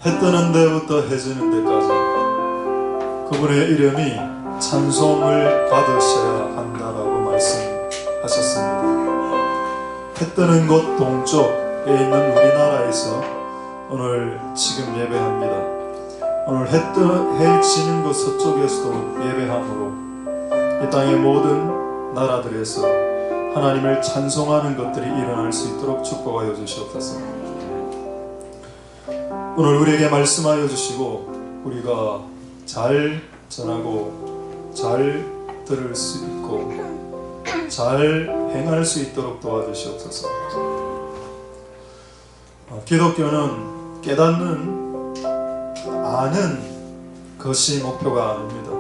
해 뜨는 데부터 해 지는 데까지 그분의 이름이 찬송을 받으셔야 한다라고 말씀하셨습니다. 해 뜨는 곳 동쪽에 있는 우리나라에서 오늘 지금 예배합니다. 오늘 해 지는 곳 서쪽에서도 예배함으로 이 땅의 모든 나라들에서 하나님을 찬송하는 것들이 일어날 수 있도록 축복하여 주시옵소서. 오늘 우리에게 말씀하여 주시고 우리가 잘 전하고 잘 들을 수 있고 잘 행할 수 있도록 도와주시옵소서. 기독교는 깨닫는 아는 것이 목표가 아닙니다.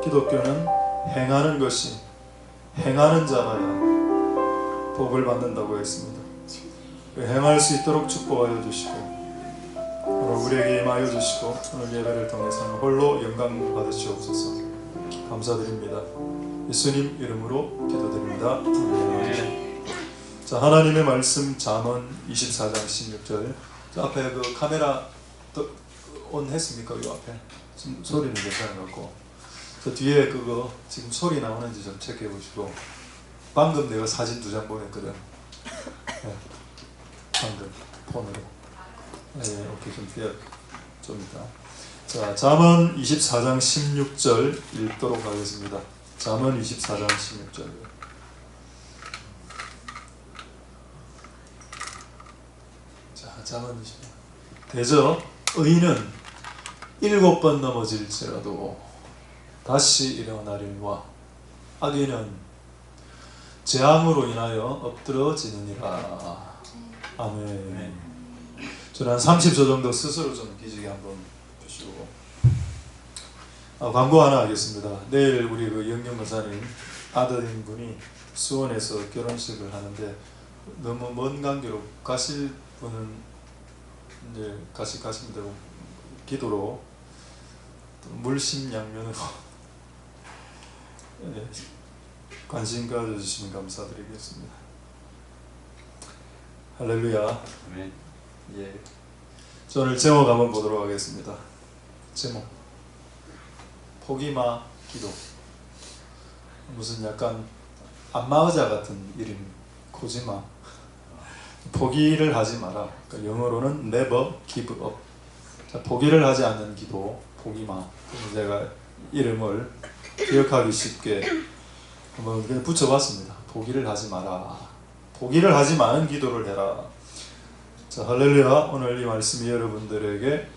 기독교는 행하는 것이 행하는 자라야 복을 받는다고 했습니다. 행할 수 있도록 축복하여 주시고 오늘 우리에게 임하여 주시고 오늘 예배를 통해서는 홀로 영광 받으시옵소서. 감사드립니다. 예수님 이름으로 기도드립니다. 아멘. 자, 하나님의 말씀 잠언 24장 16절. 저 앞에 그 카메라 온 했습니까? 이 앞에 지금 소리는 괜찮은 것 같고 저 뒤에 그거 지금 소리 나오는지 좀 체크해 보시고. 방금 내가 사진 2장 보냈거든. 네. 방금 폰으로. 네, 오케이. 좀 이따. 자, 잠언 24장 16절 읽도록 하겠습니다. 잠언 24장 16절. 자, 잠언 24장. 대저 의인은 7번 넘어질지라도 다시 일어나리와 악인은 재앙으로 인하여 엎드러지느니라. 아멘. 저는 한 30초 정도 스스로 좀 기지개 한번 주시고 광고 하나 하겠습니다. 내일 우리 그 영영 권사님 아들인 분이 수원에서 결혼식을 하는데 너무 먼 관계로 가실 분은 이제 가시면 되고 기도로 물심양면으로 네, 관심 가져주시면 감사드리겠습니다. 할렐루야. 아멘. 예. 저 오늘 제목 한번 보도록 하겠습니다. 제목 포기마 기도. 무슨 약간 안마의자 같은 이름. 코지마. 포기를 하지 마라. 그러니까 영어로는 never give up. 자, 포기를 하지 않는 기도. 포기마. 제가 이름을 기억하기 쉽게 한번 그냥 붙여봤습니다. 포기를 하지 마라. 포기를 하지 마는 기도를 해라. 자, 할렐루야. 오늘 이 말씀이 여러분들에게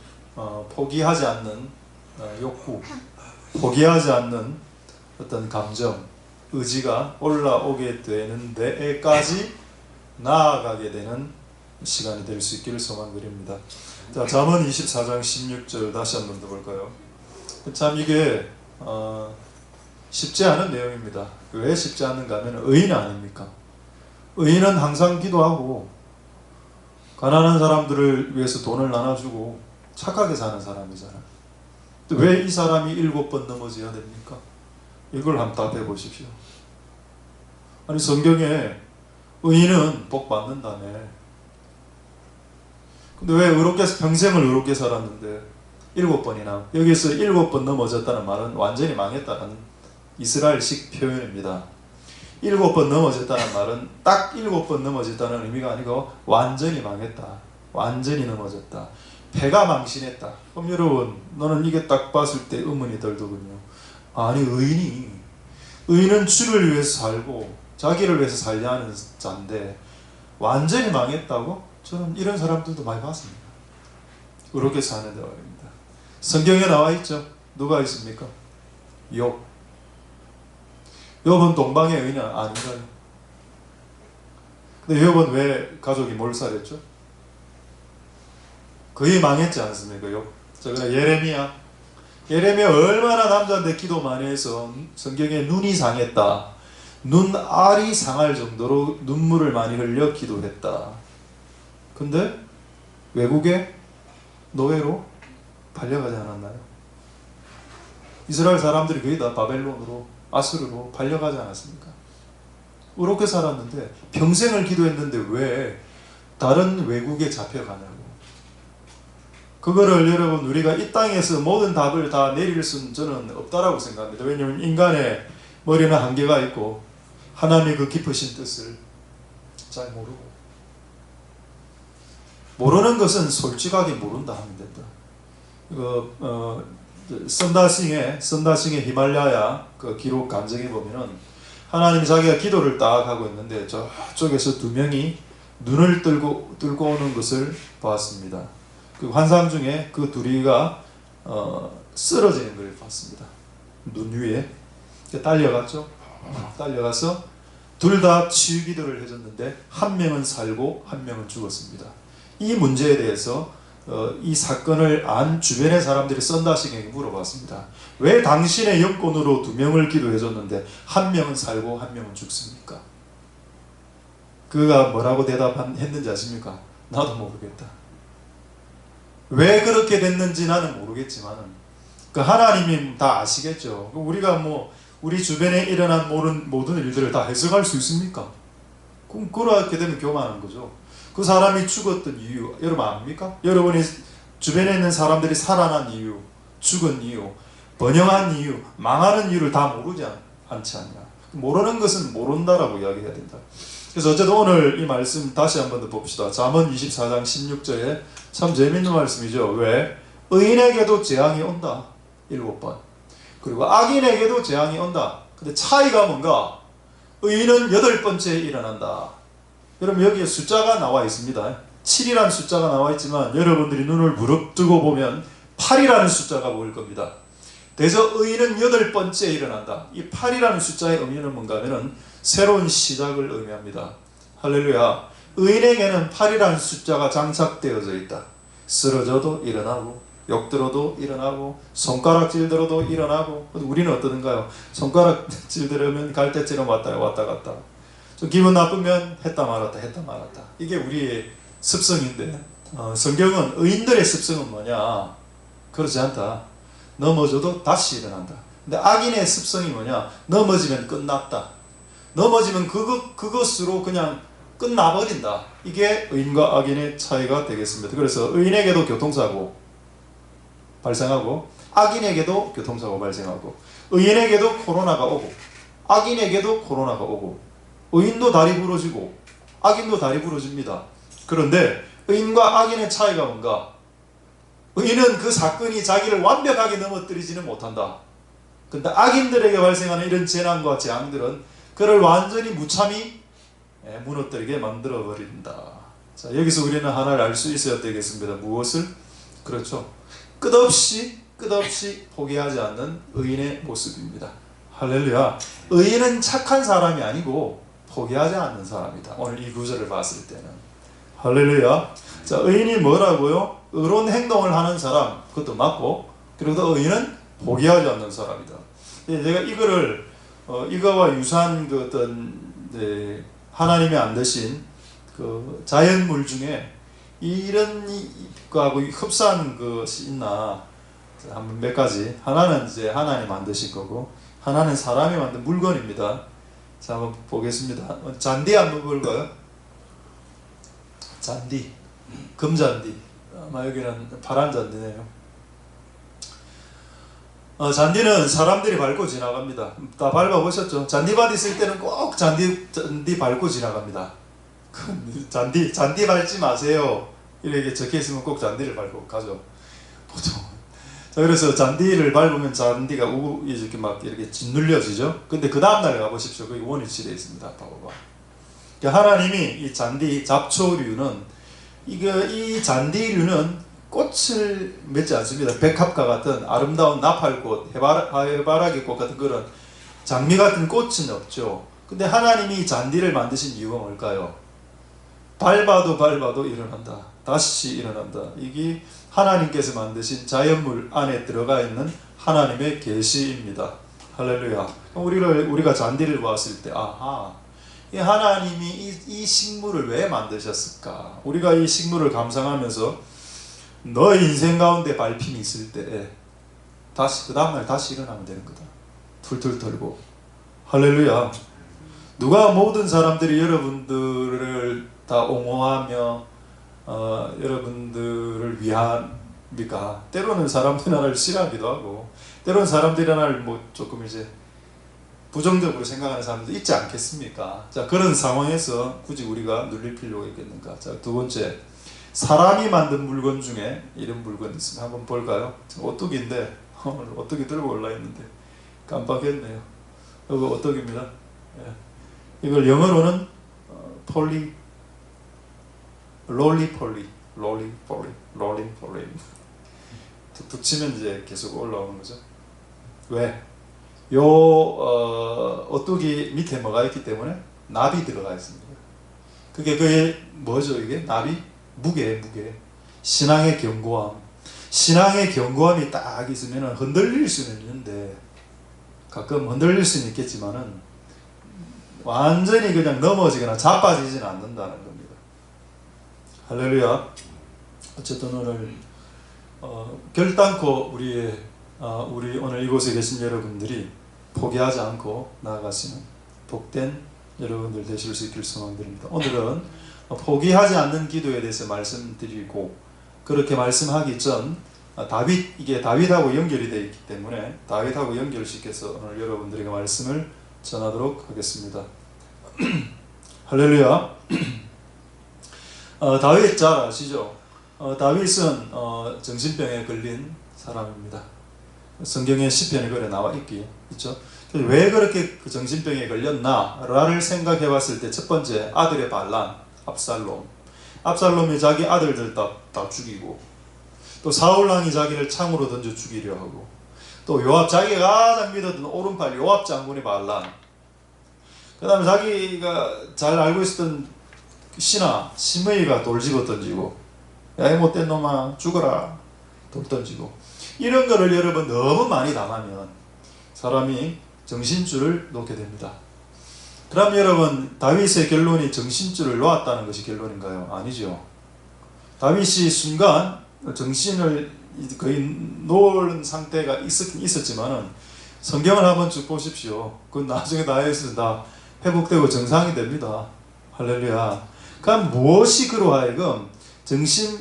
포기하지 않는 욕구, 포기하지 않는 어떤 감정, 의지가 올라오게 되는 데까지 나아가게 되는 시간이 될 수 있기를 소망드립니다. 자, 잠언 24장 16절 다시 한번 더 볼까요? 참 이게 쉽지 않은 내용입니다. 왜 쉽지 않은가 하면 의인 아닙니까? 의인은 항상 기도하고 가난한 사람들을 위해서 돈을 나눠주고 착하게 사는 사람이잖아요. 왜 이 사람이 7번 넘어져야 됩니까? 이걸 한번 답해 보십시오. 아니 성경에 의인은 복 받는다며. 근데 왜 평생을 의롭게 살았는데 7번이나 여기서 7번 넘어졌다는 말은 완전히 망했다는 이스라엘식 표현입니다. 7번 넘어졌다는 말은 딱 7번 넘어졌다는 의미가 아니고 완전히 망했다. 완전히 넘어졌다. 패가 망신했다. 그럼 여러분 너는 이게 딱 봤을 때 의문이 들더군요. 아니 의인은 주를 위해서 살고 자기를 위해서 살려 하는 자인데 완전히 망했다고? 저는 이런 사람들도 많이 봤습니다. 그렇게 사는 대화입니다. 성경에 나와 있죠. 누가 있습니까? 욥. 욥은 동방의 의인 아닌가요? 근데 욥은 왜 가족이 몰살했죠? 거의 망했지 않습니까? 욥. 자, 그러나 예레미야 얼마나 남자인데 기도 많이 해서 성경에 눈이 상했다. 눈알이 상할 정도로 눈물을 많이 흘려 기도했다. 근데 외국에 노예로 팔려가지 않았나요? 이스라엘 사람들이 거의 다 바벨론으로 아수르로 팔려가지 않았습니까? 그렇게 살았는데 평생을 기도했는데 왜 다른 외국에 잡혀가냐고. 그거를 여러분 우리가 이 땅에서 모든 답을 다 내릴 수는 저는 없다라고 생각합니다. 왜냐하면 인간의 머리는 한계가 있고 하나님의 그 깊으신 뜻을 잘 모르는 것은 솔직하게 모른다 하면 된다. 선다싱의 히말라야 그 기록 간증해 보면은 하나님이 자기가 기도를 딱 하고 있는데 저쪽에서 두 명이 눈을 뚫고 오는 것을 보았습니다. 그 환상 중에 그 둘이가 쓰러지는 걸 봤습니다. 눈 위에 딸려갔죠. 딸려가서 둘 다 치유 기도를 해줬는데 한 명은 살고 한 명은 죽었습니다. 이 문제에 대해서 이 사건을 안 주변의 사람들이 선다싱에게 물어봤습니다. 왜 당신의 영권으로 두 명을 기도해줬는데 한 명은 살고 한 명은 죽습니까? 그가 뭐라고 대답했는지 아십니까? 나도 모르겠다. 왜 그렇게 됐는지 나는 모르겠지만 그 하나님이 다 아시겠죠. 우리가 우리 주변에 일어난 모든 일들을 다 해석할 수 있습니까? 그럼 그렇게 되면 교만한 거죠. 그 사람이 죽었던 이유 여러분 압니까? 여러분이 주변에 있는 사람들이 살아난 이유, 죽은 이유, 번영한 이유, 망하는 이유를 다 모르지 않지 않냐. 모르는 것은 모른다라고 이야기해야 된다. 그래서 어쨌든 오늘 이 말씀 다시 한번 더 봅시다. 잠언 24장 16절에 참 재밌는 말씀이죠. 왜? 의인에게도 재앙이 온다. 7번. 그리고 악인에게도 재앙이 온다. 근데 차이가 뭔가? 의인은 8번째에 일어난다. 여러분 여기에 숫자가 나와 있습니다. 7이라는 숫자가 나와 있지만 여러분들이 눈을 부릅뜨고 보면 8이라는 숫자가 보일 겁니다. 그래서 의인은 8번째에 일어난다. 이 8이라는 숫자의 의미는 뭔가 하면은 새로운 시작을 의미합니다. 할렐루야. 의인에게는 8이라는 숫자가 장착되어져 있다. 쓰러져도 일어나고 욕들어도 일어나고 손가락질 들어도 일어나고. 우리는 어떠든가요? 손가락질 들으면 갈대처럼 왔다 갔다. 좀 기분 나쁘면 했다 말았다. 이게 우리의 습성인데 성경은 의인들의 습성은 뭐냐? 그렇지 않다. 넘어져도 다시 일어난다. 근데 악인의 습성이 뭐냐? 넘어지면 끝났다. 넘어지면 그것으로 그냥 끝나버린다. 이게 의인과 악인의 차이가 되겠습니다. 그래서 의인에게도 교통사고 발생하고 악인에게도 교통사고 발생하고 의인에게도 코로나가 오고 악인에게도 코로나가 오고 의인도 다리 부러지고 악인도 다리 부러집니다. 그런데 의인과 악인의 차이가 뭔가? 의인은 그 사건이 자기를 완벽하게 넘어뜨리지는 못한다. 근데 악인들에게 발생하는 이런 재난과 재앙들은 그를 완전히 무참히 무너뜨리게 만들어버린다. 자, 여기서 우리는 하나를 알 수 있어야 되겠습니다. 무엇을? 그렇죠. 끝없이 포기하지 않는 의인의 모습입니다. 할렐루야. 의인은 착한 사람이 아니고 포기하지 않는 사람이다. 오늘 이 구절을 봤을 때는. 할렐루야. 자, 의인이 뭐라고요? 의로운 행동을 하는 사람, 그것도 맞고, 그리고 또 의인은 포기하지 않는 사람이다. 제가 이거를 이거와 유사한 그 어떤 하나님의 안 되신 그 자연물 중에 이런 거하고 흡사한 것이 있나 한번 몇 가지. 하나는 이제 하나님 만드신 거고, 하나는 사람이 만든 물건입니다. 자, 한번 보겠습니다. 잔디 한번 볼까요? 잔디, 금잔디. 아마 여기는 파란 잔디네요. 잔디는 사람들이 밟고 지나갑니다. 다 밟아보셨죠? 잔디밭 있을 때는 꼭 잔디 밟고 지나갑니다. 잔디 밟지 마세요. 이렇게 적혀있으면 꼭 잔디를 밟고 가죠. 보통. 자, 그래서 잔디를 밟으면 잔디가 이렇게 막 이렇게 짓눌려지죠? 근데 그 다음날 가보십시오. 거기 원이 칠해 있습니다. 봐봐. 하나님이 이 잔디, 잡초류는, 이 잔디류는 꽃을 맺지 않습니다. 백합과 같은 아름다운 나팔꽃, 해바라기 꽃 같은 그런 장미 같은 꽃은 없죠. 근데 하나님이 이 잔디를 만드신 이유가 뭘까요? 밟아도 일어난다. 다시 일어난다. 이게 하나님께서 만드신 자연물 안에 들어가 있는 하나님의 계시입니다. 할렐루야. 우리가 잔디를 보았을 때, 아하, 이 하나님이 이 식물을 왜 만드셨을까? 우리가 이 식물을 감상하면서 너의 인생 가운데 밟힘이 있을 때 다시 그 다음날 다시 일어나면 되는 거다. 툴툴 털고. 할렐루야. 누가 모든 사람들이 여러분들을 다 옹호하며 여러분들을 아닙니까? 때로는 사람들이 나를 싫어하기도 하고, 때로는 사람들이 나를 뭐 조금 이제 부정적으로 생각하는 사람도 있지 않겠습니까? 자, 그런 상황에서 굳이 우리가 눌릴 필요가 있겠는가? 자, 두 번째, 사람이 만든 물건 중에 이런 물건이 있습니다. 한번 볼까요? 오뚜기인데 오늘 오뚜기 들고 올라있는데 깜빡했네요. 이거 오뚜기입니다. 예. 이걸 영어로는 롤리폴리 툭툭 치면 이제 계속 올라오는 거죠. 왜? 오뚜기 밑에 뭐가 있기 때문에 납이 들어가 있습니다. 그게 뭐죠? 이게 납이 무게. 신앙의 견고함이 딱 있으면 흔들릴 수는 있는데, 가끔 흔들릴 수는 있겠지만은 완전히 그냥 넘어지거나 자빠지지는 않는다는 겁니다. 할렐루야. 어쨌든 오늘 결단코 우리 오늘 이곳에 계신 여러분들이 포기하지 않고 나아가시는 복된 여러분들 되실 수 있길 소망드립니다. 오늘은 포기하지 않는 기도에 대해서 말씀드리고, 그렇게 말씀하기 전 이게 다윗하고 연결이 되어 있기 때문에 다윗하고 연결시켜서 오늘 여러분들에게 말씀을 전하도록 하겠습니다. 할렐루야. 다윗 잘 아시죠? 다윗은 정신병에 걸린 사람입니다. 성경에 시편에 그래 나와 있죠. 왜 그렇게 그 정신병에 걸렸나를 생각해 봤을 때 첫 번째, 아들의 반란, 압살롬이 자기 아들들 다 죽이고, 또 사울왕이 자기를 창으로 던져 죽이려 하고, 또 요압, 자기가 가장 믿었던 오른팔 요압 장군의 반란, 그 다음에 자기가 잘 알고 있었던 신하 시므이가 돌 집어 던지고, 야 이 못된 놈아 죽어라 돌 던지고, 이런 거를 여러분 너무 많이 당하면 사람이 정신줄을 놓게 됩니다. 그럼 여러분, 다윗의 결론이 정신줄을 놓았다는 것이 결론인가요? 아니죠. 다윗이 순간 정신을 거의 놓은 상태가 있었긴 있었지만은, 성경을 한번 쭉 보십시오. 그건 나중에 다윗은 다 회복되고 정상이 됩니다. 할렐루야. 그럼 무엇이 그로 하여금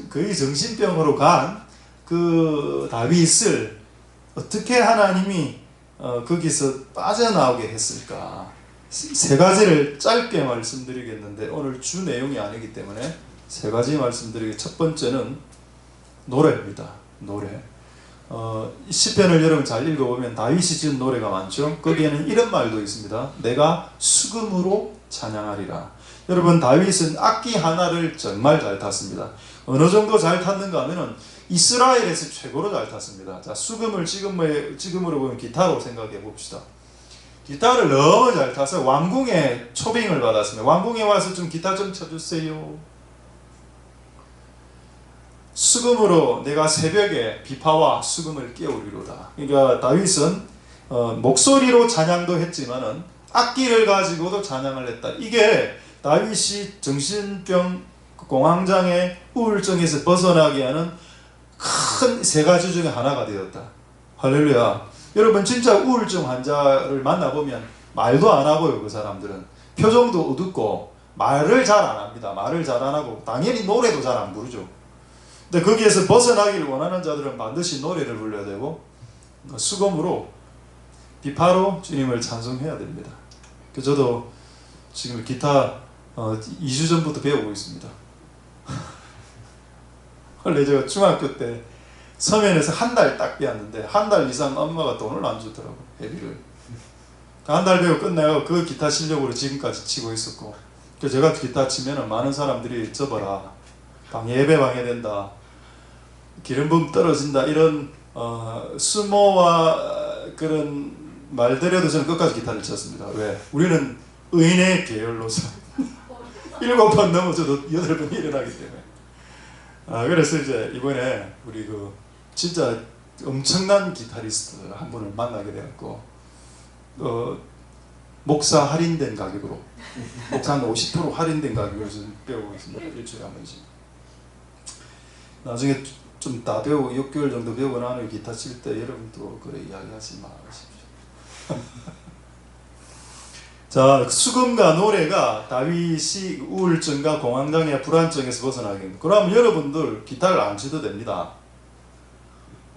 거의 정신병으로 간 그 다윗을 어떻게 하나님이 거기서 빠져나오게 했을까? 세 가지를 짧게 말씀드리겠는데, 오늘 주 내용이 아니기 때문에 세 가지 말씀드리겠습니다. 첫 번째는 노래입니다. 노래. 시편을 여러분 잘 읽어보면 다윗이 지은 노래가 많죠. 거기에는 이런 말도 있습니다. 내가 수금으로 찬양하리라. 여러분, 다윗은 악기 하나를 정말 잘 탔습니다. 어느 정도 잘 탔는가 하면은 이스라엘에서 최고로 잘 탔습니다. 자, 수금을 지금으로 보면 기타로 생각해 봅시다. 기타를 너무 잘 타서 왕궁에 초빙을 받았습니다. 왕궁에 와서 좀 기타 좀 쳐주세요. 수금으로 내가 새벽에 비파와 수금을 깨우리로다. 그러니까 다윗은 목소리로 찬양도 했지만은 악기를 가지고도 찬양을 했다. 이게 다윗이 정신병 공황장애 우울증에서 벗어나게 하는 큰 세 가지 중에 하나가 되었다. 할렐루야. 여러분, 진짜 우울증 환자를 만나보면 말도 안 하고요. 그 사람들은 표정도 어둡고 말을 잘 안 합니다. 말을 잘 안 하고 당연히 노래도 잘 안 부르죠. 근데 거기에서 벗어나기를 원하는 자들은 반드시 노래를 불러야 되고, 수금으로 비파로 주님을 찬송해야 됩니다. 저도 지금 기타 2주 전부터 배우고 있습니다. 원래 제가 중학교 때 서면에서 한 달 딱 배웠는데, 한 달 이상 엄마가 돈을 안 주더라고, 회비를. 한 달 배우고 끝나고 그 기타 실력으로 지금까지 치고 있었고, 그래서 제가 기타 치면 많은 사람들이 접어라, 예배 방해된다, 기름붐 떨어진다, 이런 수모와 그런 말들에도 저는 끝까지 기타를 쳤습니다. 왜? 우리는 의인의 계열로서 7번 넘어져도 8번 일어나기 때문에. 그래서 이제 이번에 우리 진짜 엄청난 기타리스트 한 분을 만나게 되었고, 목사 할인된 가격으로, 목사 한 50% 할인된 가격으로 지금 배우고 있습니다. 일주일에 한 번씩. 나중에 좀 다 배우고 6개월 정도 배우고 나면 기타 칠 때 여러분도 그래 이야기하지 마십시오. 자, 수금과 노래가 다윗이 우울증과 공황장애 불안증에서 벗어나게 됩니다. 그러면 여러분들 기타를 안 쳐도 됩니다.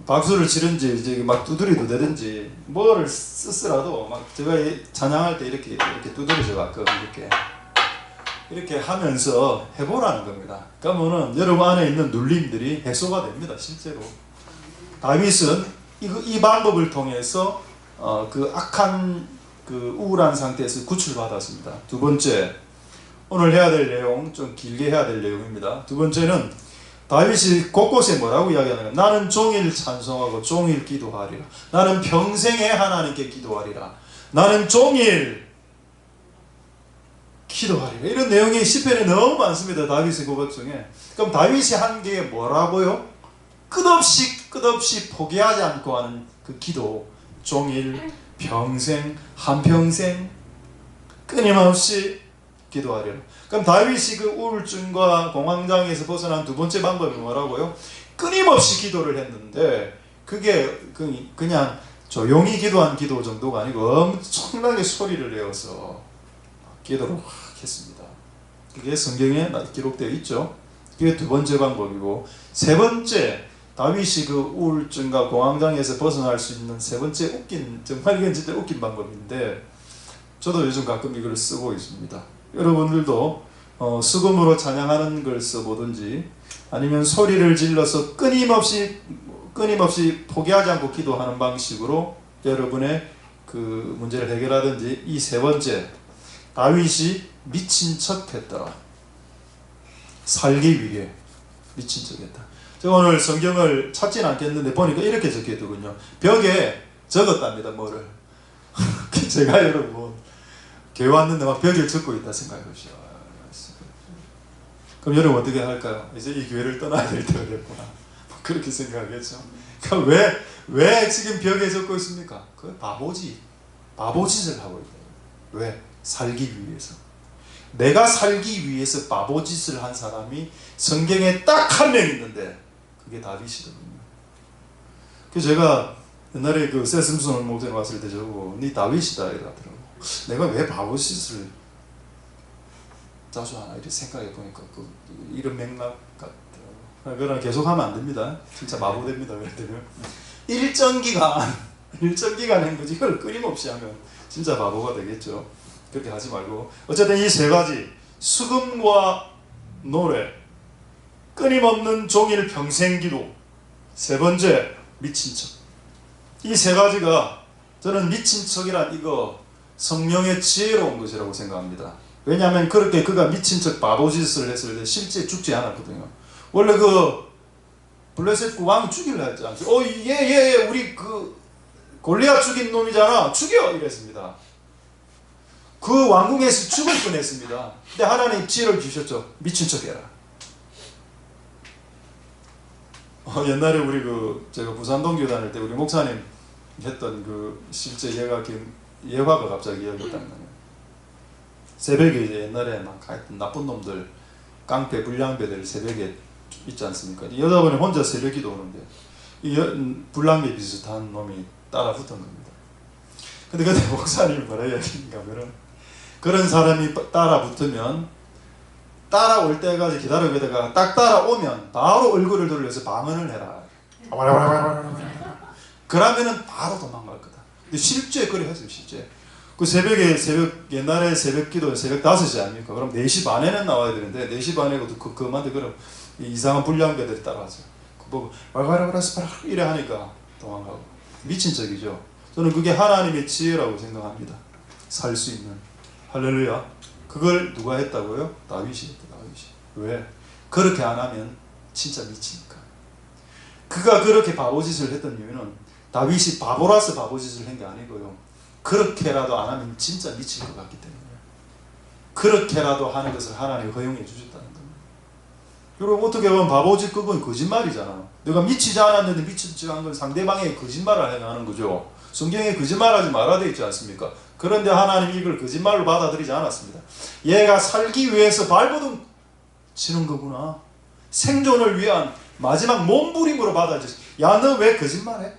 박수를 치든지 이제 막 두드리도 되든지 뭐를 쓰더라도 막 제가 찬양할 때 이렇게 두드리죠. 가끔 이렇게 하면서 해보라는 겁니다. 그러면은 여러분 안에 있는 눌림들이 해소가 됩니다. 실제로 다윗은 이 방법을 통해서 그 악한 그 우울한 상태에서 구출받았습니다. 두 번째, 오늘 해야 될 내용, 좀 길게 해야 될 내용입니다. 두 번째는 다윗이 곳곳에 뭐라고 이야기하는가? 나는 종일 찬송하고 종일 기도하리라. 나는 평생에 하나님께 기도하리라. 나는 종일 기도하리라. 이런 내용이 시편에 너무 많습니다. 다윗의 고백 중에. 그럼 다윗이 한 게 뭐라고요? 끝없이 포기하지 않고 하는 그 기도. 종일, 평생, 한평생 끊임없이 기도하리라. 그럼 다윗이 그 우울증과 공황장애에서 벗어난 두 번째 방법이 뭐라고요? 끊임없이 기도를 했는데 그게 그냥 조용히 기도한 기도 정도가 아니고 엄청나게 소리를 내어서 기도를 했습니다. 그게 성경에 기록되어 있죠. 그게 두 번째 방법이고, 세 번째, 다윗이 그 우울증과 공황장애에서 벗어날 수 있는 세 번째 정말 이건 진짜 웃긴 방법인데 저도 요즘 가끔 이걸 쓰고 있습니다. 여러분들도 수금으로 찬양하는 걸 써보든지 아니면 소리를 질러서 끊임없이 포기하지 않고 기도하는 방식으로 여러분의 그 문제를 해결하든지. 이 세 번째, 다윗이 미친 척 했다. 살기 위해 미친 척 했다. 제가 오늘 성경을 찾지는 않겠는데 보니까 이렇게 적혀 있더군요. 벽에 적었답니다. 뭐를. 제가 여러분 교회 왔는데 막 벽에 적고 있다 생각해 보시죠. 그럼 여러분 어떻게 할까요? 이제 이 교회를 떠나야 될 때가 됐구나. 그렇게 생각하겠죠. 그럼 왜 지금 벽에 적고 있습니까? 그 바보짓을 하고 있다. 왜? 살기 위해서. 내가 살기 위해서 바보짓을 한 사람이 성경에 딱 한 명 있는데 그게 다윗이거든요. 그래서 제가 옛날에 그 세슴슨 목사님 왔을 때 저보고 네 다윗이다 이러더라고. 내가 왜 바보짓을 자주 하나 이렇게 생각해 보니까 이런 맥락 같더라고. 그러나 계속하면 안 됩니다. 진짜 바보 됩니다. 그랬더니 일정 기간 한 거지. 이걸 끊임없이 하면 진짜 바보가 되겠죠. 그렇게 하지 말고, 어쨌든 이 세 가지, 수금과 노래, 끊임없는 종일 평생 기도, 세 번째 미친 척. 이 세 가지가 저는 미친 척이란 이거 성령의 지혜로운 것이라고 생각합니다. 왜냐하면 그렇게 그가 미친 척 바보짓을 했을 때 실제 죽지 않았거든요. 원래 그 블레셋 왕이 죽이려 했지 않습니까? 우리 그 골리앗 죽인 놈이잖아, 죽여! 이랬습니다. 그 왕궁에서 죽을 뻔했습니다. 근데 하나님 지혜를 주셨죠. 미친 척 해라. 옛날에 우리 제가 부산동 교회 다닐 때 우리 목사님 했던 그 실제 예화가 갑자기 기억이 딱 나네요. 새벽에 이제 옛날에 막 하여튼 나쁜 놈들, 깡패, 불량배들 새벽에 있지 않습니까? 여자분이 혼자 새벽 기도 오는데 이 불량배 비슷한 놈이 따라 붙은 겁니다. 근데 그때 목사님이 뭐라 이야기했는가 하면은, 그런 사람이 따라 붙으면 따라올 때까지 기다리다가 딱 따라오면 바로 얼굴을 돌려서 방언을 해라. 그러면은 바로 도망갈 거다. 근데 실제 그래 했어요. 실제 그 옛날에 새벽 기도 새벽 5시 아닙니까? 그럼 4시 반에는 나와야 되는데 4시 반에 그만데 그럼 이상한 불량배들이 따라하죠. 그 보고 이래 하니까 도망가고. 미친 척이죠. 저는 그게 하나님의 지혜라고 생각합니다. 살 수 있는. 할렐루야. 그걸 누가 했다고요? 다윗이 했다. 다윗이. 왜? 그렇게 안 하면 진짜 미치니까. 그가 그렇게 바보짓을 했던 이유는 다윗이 바보라서 바보짓을 한 게 아니고요. 그렇게라도 안 하면 진짜 미칠 것 같기 때문이에요. 그렇게라도 하는 것을 하나님이 허용해 주셨다는 겁니다. 여러분 어떻게 보면 바보짓 그건 거짓말이잖아. 내가 미치지 않았는데 미치지 않은 건 상대방의 거짓말을 하는 거죠. 성경에 거짓말하지 말아야 되지 않습니까? 그런데 하나님이 이걸 거짓말로 받아들이지 않았습니다. 얘가 살기 위해서 발버둥 치는 거구나. 생존을 위한 마지막 몸부림으로 받아들였어. 야, 너 왜 거짓말해?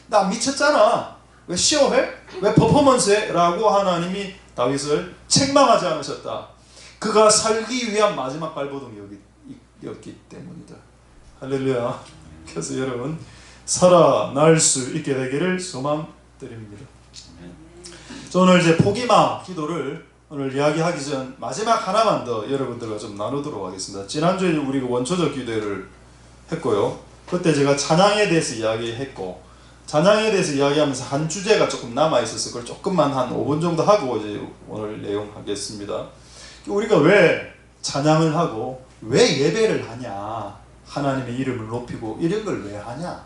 나 미쳤잖아. 왜 쇼해? 왜 퍼포먼스해? 라고 하나님이 다윗을 책망하지 않으셨다. 그가 살기 위한 마지막 발버둥이었기 때문이다. 할렐루야. 그래서 여러분 살아날 수 있게 되기를 소망드립니다. 오늘 이제 포기마 기도를 오늘 이야기하기 전 마지막 하나만 더 여러분들과 좀 나누도록 하겠습니다. 지난주에 우리가 원초적 기도를 했고요. 그때 제가 찬양에 대해서 이야기했고, 찬양에 대해서 이야기하면서 한 주제가 조금 남아있어서 그걸 조금만 한 5분 정도 하고 이제 오늘 내용 하겠습니다. 우리가 왜 찬양을 하고 왜 예배를 하냐, 하나님의 이름을 높이고 이런 걸 왜 하냐,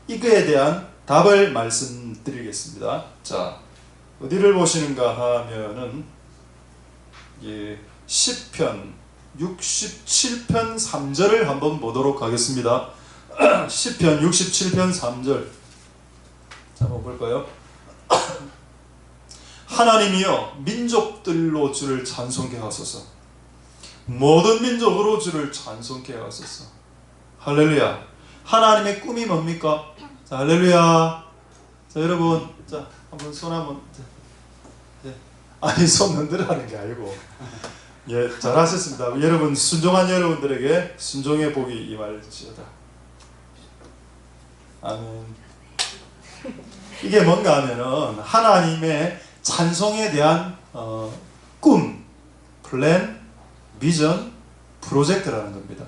이거에 대한 답을 말씀드리겠습니다. 자, 어디를 보시는가 하면은 시편 67편 3절을 한번 보도록 하겠습니다. 시편 67편 3절 한번 볼까요? 하나님이여 민족들로 주를 찬송케 하소서. 모든 민족으로 주를 찬송케 하소서. 할렐루야. 하나님의 꿈이 뭡니까? 자, 할렐루야. 자, 여러분, 자, 한번 손 한번. 예. 아니, 손 흔들라는 게 아니고. 예, 잘하셨습니다. 여러분, 순종한 여러분들에게 순종의 복이 임할지어다. 아멘. 이게 뭔가 하면은 하나님의 찬송에 대한 꿈, 플랜, 비전, 프로젝트라는 겁니다.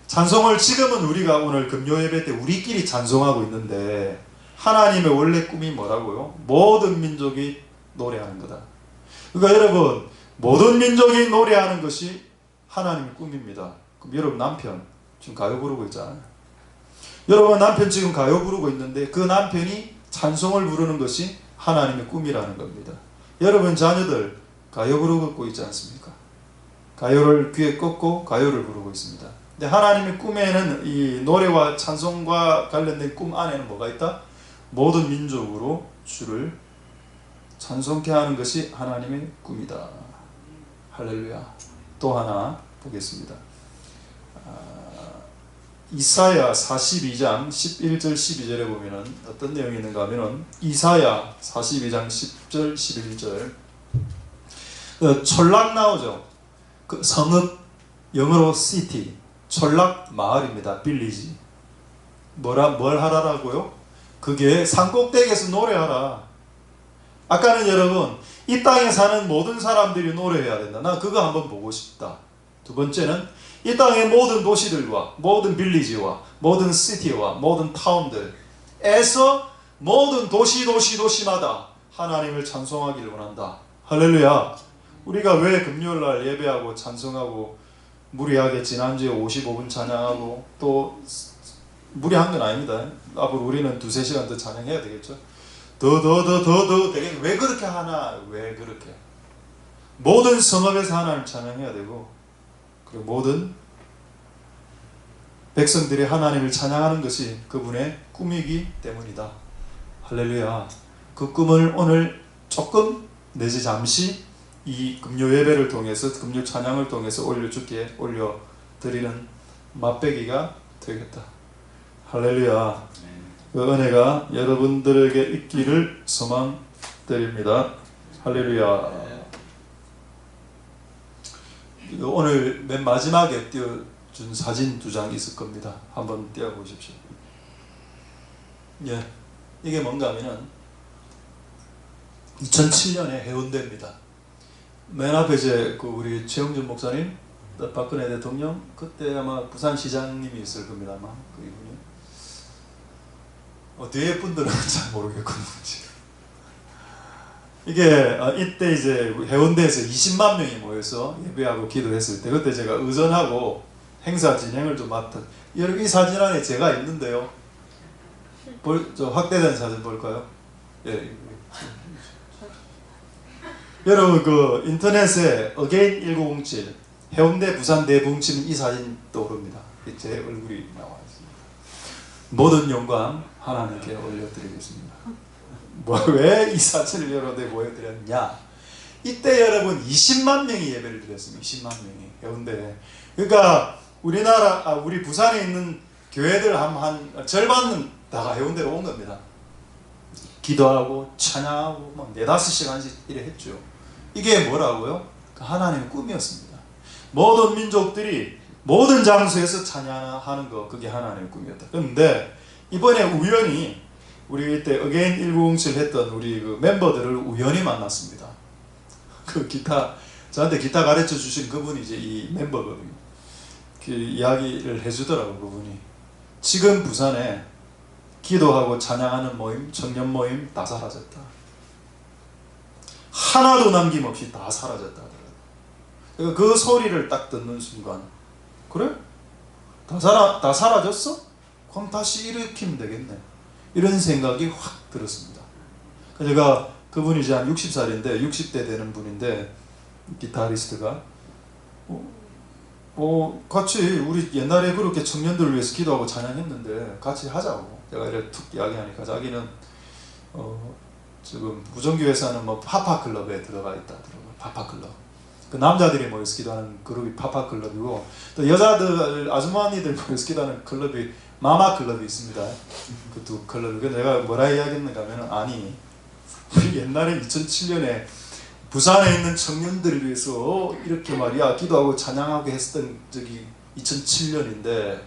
찬송을 지금은 우리가 오늘 금요 예배 때 우리끼리 찬송하고 있는데, 하나님의 원래 꿈이 뭐라고요? 모든 민족이 노래하는 거다. 그러니까 여러분, 모든 민족이 노래하는 것이 하나님의 꿈입니다. 그럼 여러분 남편 지금 가요 부르고 있잖아요. 여러분 남편 지금 가요 부르고 있는데 그 남편이 찬송을 부르는 것이 하나님의 꿈이라는 겁니다. 여러분 자녀들 가요 부르고 있지 않습니까? 가요를 귀에 꽂고 가요를 부르고 있습니다. 근데 하나님의 꿈에는 이 노래와 찬송과 관련된 꿈 안에는 뭐가 있다? 모든 민족으로 주를 찬송케 하는 것이 하나님의 꿈이다. 할렐루야. 또 하나 보겠습니다. 이사야 42장 11절 12절에 보면은 어떤 내용이 있는가 하면은 이사야 42장 10절 11절 촌락 나오죠. 그 성읍, 영어로 city, 촌락 마을입니다. 빌리지. 뭘 하라라고요? 그게 산꼭대기에서 노래하라. 아까는 여러분 이 땅에 사는 모든 사람들이 노래해야 된다. 나 그거 한번 보고 싶다. 두 번째는 이 땅의 모든 도시들과 모든 빌리지와 모든 시티와 모든 타운들에서 모든 도시마다 하나님을 찬송하기를 원한다. 할렐루야. 우리가 왜 금요일날 예배하고 찬송하고 무리하게 지난주에 55분 찬양하고 또 무리한 건 아닙니다. 앞으로 우리는 2-3시간 더 찬양해야 되겠죠. 더 되게 왜 그렇게 하나? 왜 그렇게? 모든 성읍에서 하나님 찬양해야 되고, 그리고 모든 백성들이 하나님을 찬양하는 것이 그분의 꿈이기 때문이다. 할렐루야. 그 꿈을 오늘 조금 내지 잠시 이 금요 예배를 통해서, 금요 찬양을 통해서 주께 올려드리는 맛배기가 되겠다. 할렐루야. 그 은혜가 여러분들에게 있기를 소망드립니다. 할렐루야. 오늘 맨 마지막에 띄워준 사진 2장 있을 겁니다. 한번 띄워보십시오. 예, 이게 뭔가 하면은 2007년에 해운대입니다. 맨 앞에 이제 우리 최영준 목사님, 박근혜 대통령, 그때 아마 부산시장님이 있을 겁니다. 아마 그 이분이. 뒤에 분들은 잘 모르겠군요. 이게 이때 이제 해운대에서 20만 명이 모여서 예배하고 기도했을 때, 그때 제가 의전하고 행사 진행을 좀 맡은, 이 사진 안에 제가 있는데요. 저 확대된 사진 볼까요? 예. 여러분 그 인터넷에 어게인 1907 해운대 부산 대붕 치면 이 사진 떠오릅니다. 제 얼굴이 나와 있습니다. 모든 영광 하나님께 올려드리겠습니다. 왜 이 사진을 여러분에 보여드렸냐? 이때 여러분 20만 명이 예배를 드렸습니다. 20만 명이 해운대에. 그러니까 우리 부산에 있는 교회들 한 절반은 다가 해운대로 온 겁니다. 기도하고 찬양하고 막 4-5시간씩 이래 했죠. 이게 뭐라고요? 하나님의 꿈이었습니다. 모든 민족들이 모든 장소에서 찬양하는 거, 그게 하나님의 꿈이었다. 그런데 이번에 우연히 우리 때 어게인 1907 했던 우리 그 멤버들을 우연히 만났습니다. 그 기타 저한테 기타 가르쳐 주신 그분이 이제 이 멤버거든요. 그 이야기를 해주더라고. 그분이 지금 부산에 기도하고 찬양하는 모임, 청년 모임 다 사라졌다. 하나도 남김없이 다 사라졌다. 그러니까 그 소리를 딱 듣는 순간, 그래? 다 사라졌어? 그럼 다시 일으키면 되겠네. 이런 생각이 확 들었습니다. 제가 그분이 이제 한 60살인데 60대 되는 분인데 기타리스트가 같이 우리 옛날에 그렇게 청년들을 위해서 기도하고 찬양했는데 같이 하자고 제가 이렇게 툭 이야기하니까 자기는 지금 무정교회에서는 뭐 파파클럽에 들어가 있다. 파파클럽. 그 남자들이 모여서 기도하는 그룹이 파파클럽이고 또 여자들 아주머니들 모여서 기도하는 클럽이 마마클럽이 있습니다. 그 두 클럽이. 내가 뭐라 이야기했는가 하면 아니 우리 옛날에 2007년에 부산에 있는 청년들을 위해서 이렇게 말이야 기도하고 찬양하고 했었던 저기 2007년인데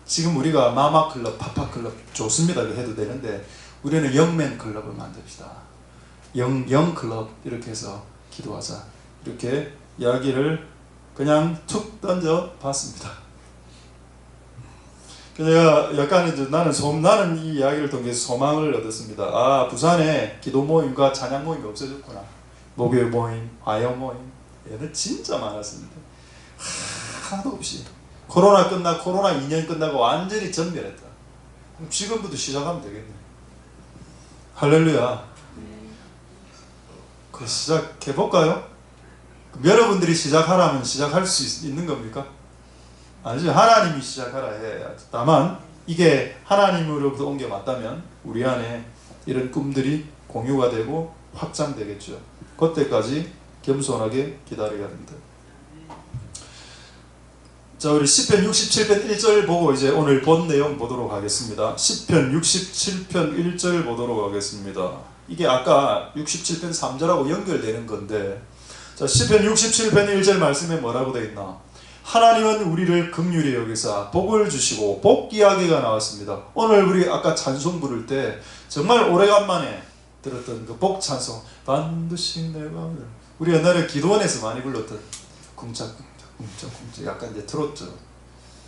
지금 우리가 마마클럽, 파파클럽 좋습니다. 해도 되는데 우리는 영맨 클럽을 만듭시다. 영클럽 이렇게 해서 기도하자. 이렇게 이야기를 그냥 툭 던져 봤습니다. 내가 약간 이제 나는 이 이야기를 통해서 소망을 얻었습니다. 아, 부산에 기도 모임과 찬양 모임이 없어졌구나. 목요일 모임, 화요 모임, 얘는 진짜 많았습니다. 하나도 없이 코로나 2년 끝나고 완전히 전멸했다. 그럼 지금부터 시작하면 되겠네. 할렐루야. 그 시작해 볼까요? 여러분들이 시작하라면 시작할 수 있는 겁니까? 아니죠. 하나님이 시작하라 해. 다만 이게 하나님으로부터 온 게 맞다면 우리 안에 이런 꿈들이 공유가 되고 확장되겠죠. 그때까지 겸손하게 기다려야 합니다. 자, 우리 시편 67편 1절 보고 이제 오늘 본 내용 보도록 하겠습니다. 시편 67편 1절 보도록 하겠습니다. 이게 아까 67편 3절하고 연결되는 건데, 자, 시편 67편 1절 말씀에 뭐라고 되어 있나? 하나님은 우리를 긍휼히 여기사 복을 주시고 복 이야기가 나왔습니다. 오늘 우리 아까 찬송 부를 때 정말 오래간만에 들었던 그 복 찬송, 반드시 내가, 우리 옛날에 기도원에서 많이 불렀던 쿵짝쿵짝 약간 이제 트로트.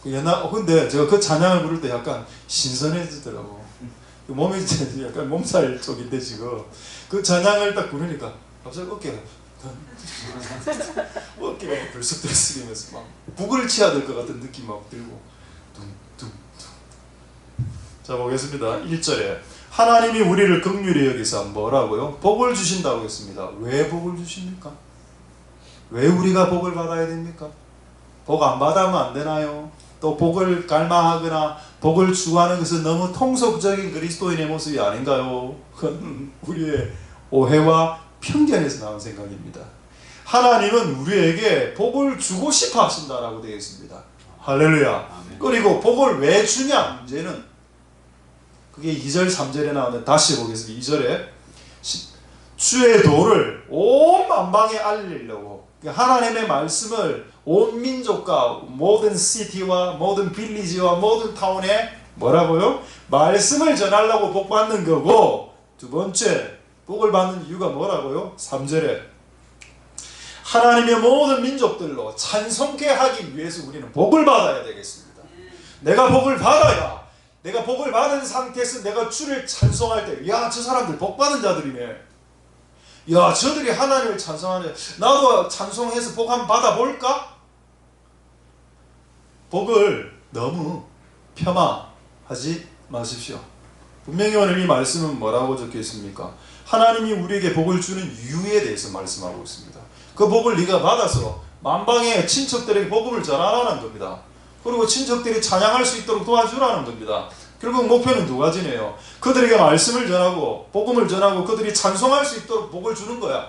근데 제가 그 찬양을 부를 때 약간 신선해지더라고. 몸이 약간 몸살 쪽인데 지금 그 찬양을 딱 부르니까 갑자기 어깨가 들썩들썩이면서 막 북을 치야 될 것 같은 느낌 막 들고 둥둥둥. 자, 보겠습니다. 1절에 하나님이 우리를 긍휼히 여기사 뭐라고요? 복을 주신다고 했습니다. 왜 복을 주십니까? 왜 우리가 복을 받아야 됩니까? 복 안 받으면 안 되나요? 또 복을 갈망하거나 복을 추구하는 것은 너무 통속적인 그리스도인의 모습이 아닌가요? 그건 우리의 오해와 편견에서 나온 생각입니다. 하나님은 우리에게 복을 주고 싶어 하신다라고 되어 있습니다. 할렐루야. 아멘. 그리고 복을 왜 주냐? 문제는 그게 2절 3절에 나오는데 다시 보겠습니다. 2절에 주의 도를 온 만방에 알리려고, 하나님의 말씀을 온 민족과 모든 시티와 모든 빌리지와 모든 타운에 뭐라고요? 말씀을 전하려고 복 받는 거고, 두 번째 복을 받는 이유가 뭐라고요? 3절에 하나님의 모든 민족들로 찬송케 하기 위해서 우리는 복을 받아야 되겠습니다. 내가 복을 받아야, 내가 복을 받은 상태에서 내가 주를 찬송할 때, 야, 저 사람들 복 받은 자들이네, 야, 저들이 하나님을 찬송하네, 나도 찬송해서 복 한번 받아볼까? 복을 너무 폄하하지 마십시오. 분명히 오늘 이 말씀은 뭐라고 적혀 있습니까? 하나님이 우리에게 복을 주는 이유에 대해서 말씀하고 있습니다. 그 복을 네가 받아서 만방의 친척들에게 복음을 전하라는 겁니다. 그리고 친척들이 찬양할 수 있도록 도와주라는 겁니다. 결국 목표는 두 가지네요. 그들에게 말씀을 전하고 복음을 전하고 그들이 찬송할 수 있도록 복을 주는 거야.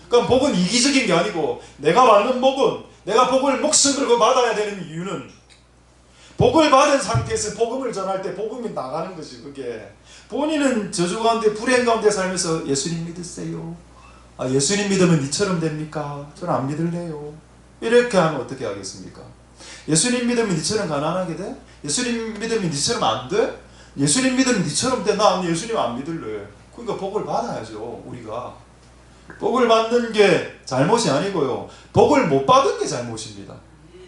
그러니까 복은 이기적인 게 아니고, 내가 받는 복은, 내가 복을 목숨 걸고 받아야 되는 이유는 복을 받은 상태에서 복음을 전할 때 복음이 나가는 것이, 그게 본인은 저주 가운데 불행 가운데 살면서 예수님 믿으세요, 아, 예수님 믿으면 니처럼 됩니까? 저는 안 믿을래요. 이렇게 하면 어떻게 하겠습니까? 예수님 믿으면 니처럼 가난하게 돼? 예수님 믿으면 니처럼 안 돼? 예수님 믿으면 니처럼 돼. 나 예수님 안 믿을래. 그러니까 복을 받아야죠. 우리가 복을 받는 게 잘못이 아니고요, 복을 못 받은 게 잘못입니다.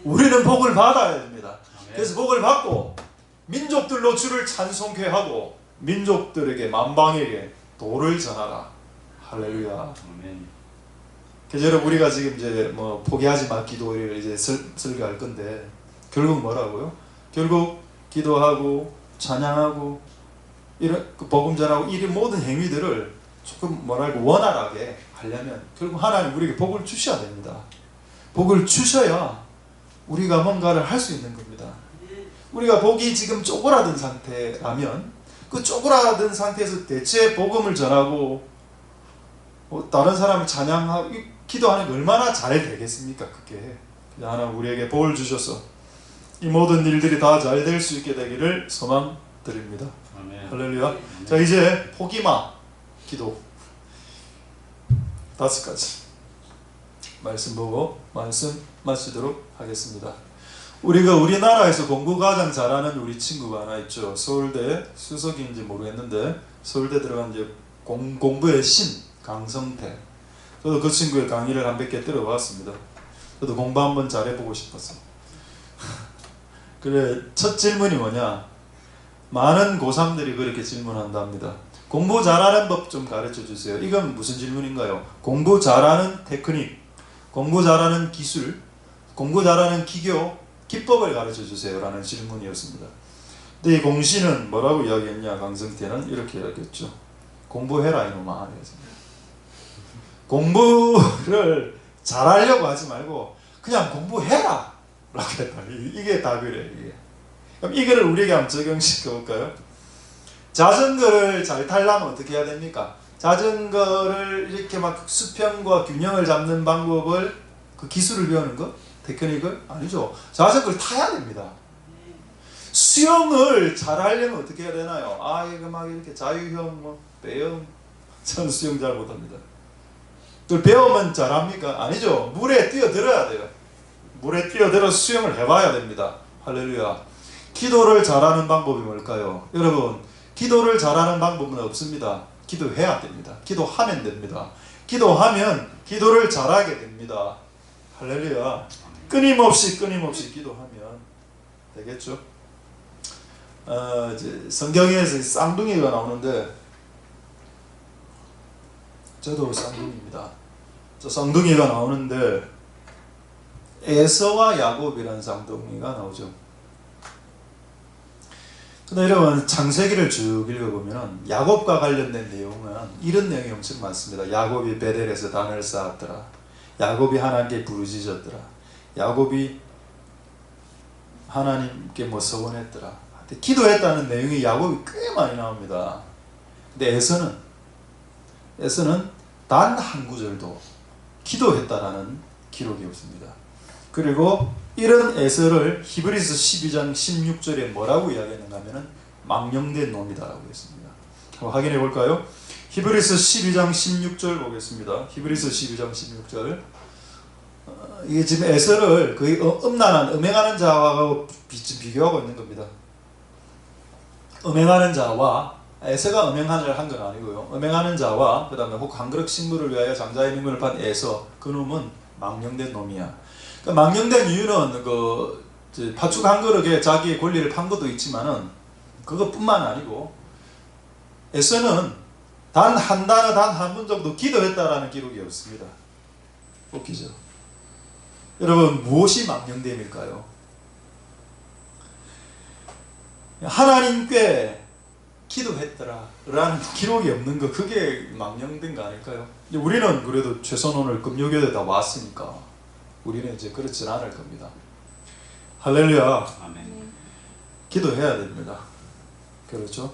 우리는 복을 받아야 됩니다. 그래서 복을 받고 민족들로 주를 찬송케 하고 민족들에게 만방에게 도를 전하라. 할렐루야. 그래서 여러분, 우리가 지금 이제 뭐 포기하지 마 기도를 이제 설교할 건데, 결국 뭐라고요? 결국 기도하고 찬양하고 이런 복음 전하고 이런 모든 행위들을 조금 뭐랄까 원활하게 하려면 결국 하나님 우리에게 복을 주셔야 됩니다. 복을 주셔야 우리가 뭔가를 할 수 있는 겁니다. 우리가 복이 지금 쪼그라든 상태라면 그 쪼그라든 상태에서 대체 복음을 전하고 다른 사람을 찬양하고 기도하는 게 얼마나 잘 되겠습니까? 그게 하나님 우리에게 복을 주셔서 이 모든 일들이 다 잘 될 수 있게 되기를 소망드립니다. 아멘. 할렐루야. 아멘. 자, 이제 포기마 기도 5가지 말씀 보고 말씀 마치도록 하겠습니다. 우리나라에서 공부 가장 잘하는 우리 친구가 하나 있죠. 서울대 수석인지 모르겠는데 서울대 들어간 이제 공부의 신 강성태. 저도 그 친구의 강의를 한 100개 들어봤습니다. 저도 공부 한번 잘해보고 싶었어. 그래, 첫 질문이 뭐냐? 많은 고3들이 그렇게 질문한답니다. 공부 잘하는 법 좀 가르쳐 주세요. 이건 무슨 질문인가요? 공부 잘하는 테크닉, 공부 잘하는 기술, 공부 잘하는 기교, 기법을 가르쳐 주세요 라는 질문이었습니다. 근데 이 공시는 뭐라고 이야기했냐? 강성태는 이렇게 이야기했죠. 공부해라 이놈아. 공부를 잘하려고 하지 말고 그냥 공부해라 라고 했다. 이게 답이래요. 이게. 그럼 이거를 우리에게 한번 적용시켜 볼까요? 자전거를 잘 타려면 어떻게 해야 됩니까? 자전거를 이렇게 막 수평과 균형을 잡는 방법을, 그 기술을 배우는 거? 테크닉을? 아니죠. 자전거를 타야 됩니다. 수영을 잘 하려면 어떻게 해야 되나요? 이거 막 이렇게 자유형, 배영. 저는 수영 잘 못합니다. 또 배우면 잘합니까? 아니죠. 물에 뛰어들어야 돼요. 물에 뛰어들어 수영을 해봐야 됩니다. 할렐루야. 기도를 잘하는 방법이 뭘까요? 여러분, 기도를 잘하는 방법은 없습니다. 기도해야 됩니다. 기도하면 됩니다. 기도하면 기도를 잘하게 됩니다. 할렐루야. 끊임없이 기도하면 되겠죠. 이제 성경에서 쌍둥이가 나오는데 저도 쌍둥이입니다. 저 쌍둥이가 나오는데 에서와 야곱이라는 쌍둥이가 나오죠. 근데 여러분, 창세기를 쭉 읽어보면 야곱과 관련된 내용은 이런 내용이 엄청 많습니다. 야곱이 베델에서 단을 쌓았더라. 야곱이 하나님께 부르짖었더라. 야곱이 하나님께 서원했더라. 기도했다는 내용이 야곱이 꽤 많이 나옵니다. 근데 에서는 단 한 구절도 기도했다라는 기록이 없습니다. 그리고 이런 에서를 히브리서 12장 16절에 뭐라고 이야기했는가 하면 망령된 놈이다라고 했습니다. 한번 확인해 볼까요? 히브리서 12장 16절 보겠습니다. 히브리서 12장 16절. 이게 지금 에서를 거의 음행하는 자와 비교하고 있는 겁니다. 음행하는 자와, 에서가 음행을 한 건 아니고요. 음행하는 자와 그 다음에 혹 한 그릇 식물을 위하여 장자의 민물을 판 에서, 그 놈은 망령된 놈이야. 망령된 이유는 팥죽 한 그릇에 자기의 권리를 판 것도 있지만은 그것뿐만 아니고 에서는 단 한 단어, 단 한 문 정도 기도했다라는 기록이 없습니다. 웃기죠? 여러분, 무엇이 망령됨일까요? 하나님께 기도했더라 라는 기록이 없는 거, 그게 망령된 거 아닐까요? 우리는 그래도 최선원을 금요교대에 왔으니까 우리는 이제 그렇진 않을 겁니다. 할렐루야. 아멘. 기도해야 됩니다. 그렇죠?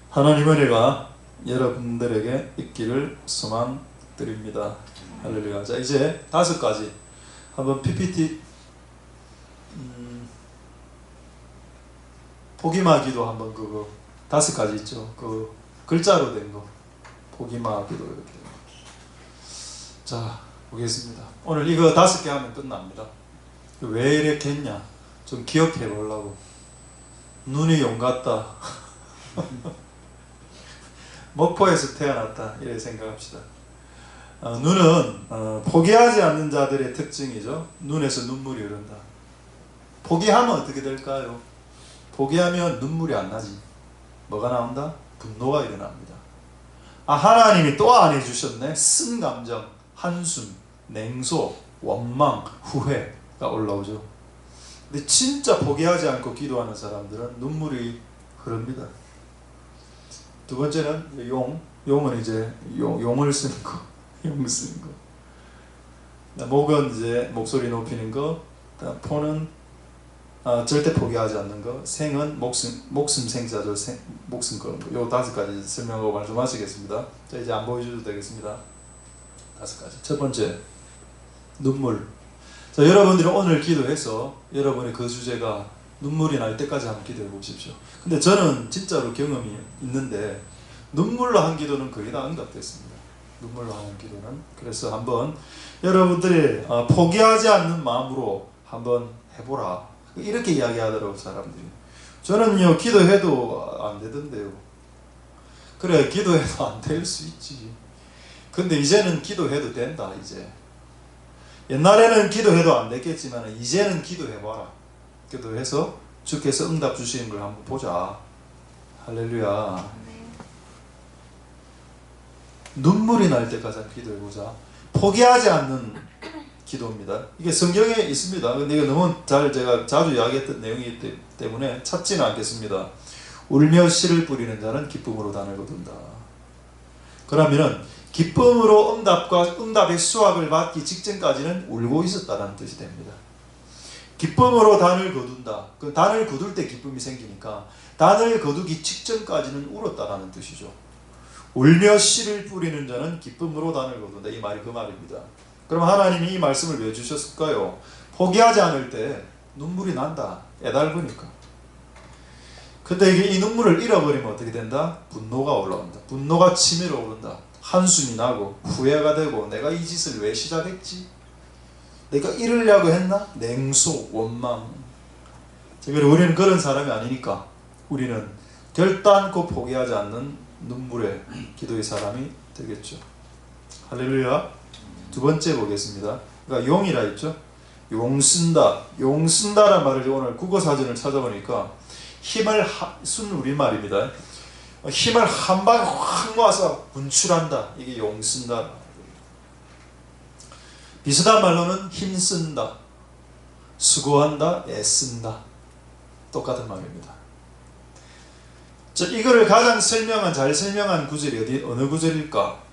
하나님 은혜가 여러분들에게 있기를 소망드립니다. 할렐루야. 자, 이제 5가지 한번 PPT 포기마 기도 한번 그거 5가지 있죠. 그 글자로 된 거 포기마 기도 이렇게. 자, 보겠습니다. 오늘 이거 5개 하면 끝납니다. 왜 이렇게 했냐? 좀 기억해 보려고. 눈이 용 같다. 목포에서 태어났다. 이렇게 생각합시다. 눈은 포기하지 않는 자들의 특징이죠. 눈에서 눈물이 흐른다. 포기하면 어떻게 될까요? 포기하면 눈물이 안 나지. 뭐가 나온다? 분노가 일어납니다. 하나님이 또 안 해주셨네. 쓴 감정, 한숨, 냉소, 원망, 후회가 올라오죠. 근데 진짜 포기하지 않고 기도하는 사람들은 눈물이 흐릅니다. 두 번째는 용은 이제 용을 쓰는 거, 용 쓰는 거. 목은 이제 목소리 높이는 거. 포는 절대 포기하지 않는 거. 생은 목숨 생자죠. 목숨 거는 거. 요 5가지 설명하고 말씀하시겠습니다. 자, 이제 안 보여줘도 되겠습니다. 5가지. 첫 번째, 눈물. 자, 여러분들이 오늘 기도해서 여러분의 그 주제가 눈물이 날 때까지 한번 기도해 보십시오. 근데 저는 진짜로 경험이 있는데 눈물로 한 기도는 거의 다 응답됐습니다. 눈물로 하는 기도는. 그래서 한번 여러분들이 포기하지 않는 마음으로 한번 해보라. 이렇게 이야기하더라고요, 사람들이. 저는요, 기도해도 안 되던데요. 그래, 기도해도 안 될 수 있지. 근데 이제는 기도해도 된다, 이제. 옛날에는 기도해도 안 됐겠지만 이제는 기도해봐라. 기도해서 주께서 응답 주시는 걸 한번 보자. 할렐루야. 눈물이 날 때까지 기도해보자. 포기하지 않는 기도입니다. 이게 성경에 있습니다. 근데 이거 너무 제가 자주 이야기했던 내용이기 때문에 찾지는 않겠습니다. 울며 씨를 뿌리는 자는 기쁨으로 단을 거둔다. 그러면은 기쁨으로 응답의 수확을 받기 직전까지는 울고 있었다는 뜻이 됩니다. 기쁨으로 단을 거둔다. 그 단을 거둘 때 기쁨이 생기니까 단을 거두기 직전까지는 울었다라는 뜻이죠. 울며 씨를 뿌리는 자는 기쁨으로 단을 거둔다. 이 말이 그 말입니다. 그럼 하나님이 이 말씀을 왜 주셨을까요? 포기하지 않을 때 눈물이 난다. 애달으니까. 근데 이게 이 눈물을 잃어버리면 어떻게 된다? 분노가 올라온다. 분노가 치밀어 오른다. 한숨이 나고 후회가 되고 내가 이 짓을 왜 시작했지? 내가 이러려고 했나? 냉소, 원망. 우리는 그런 사람이 아니니까 우리는 결단코 포기하지 않는 눈물의 기도의 사람이 되겠죠. 할렐루야. 두 번째 보겠습니다. 그러니까 용이라 했죠. 용 쓴다. 용 쓴다라는 말을 오늘 국어사전을 찾아보니까 힘을 순 우리말입니다. 힘을 한 방에 확 모아서 분출한다. 이게 용 쓴다. 비슷한 말로는 힘쓴다, 수고한다, 애쓴다. 똑같은 말입니다. 이거를 가장 잘 설명한 구절이 어느 구절일까?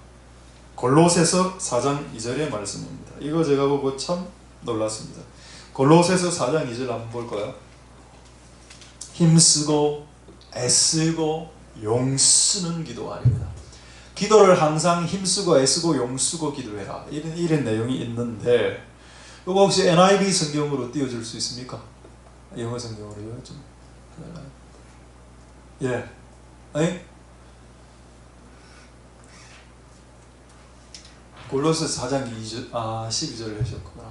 골로새서 4장 2절의 말씀입니다. 이거 제가 보고 참 놀랐습니다. 골로새서 4장 2절 한번 볼까요? 힘쓰고 애쓰고 용쓰는 기도 아닙니다. 기도를 항상 힘쓰고 애쓰고 용쓰고 기도해라. 이런 내용이 있는데 이거 혹시 NIV 성경으로 띄워줄 수 있습니까? 영어 성경으로요? 좀. 예. 에? 골로새 4장 12절을 하셨구나.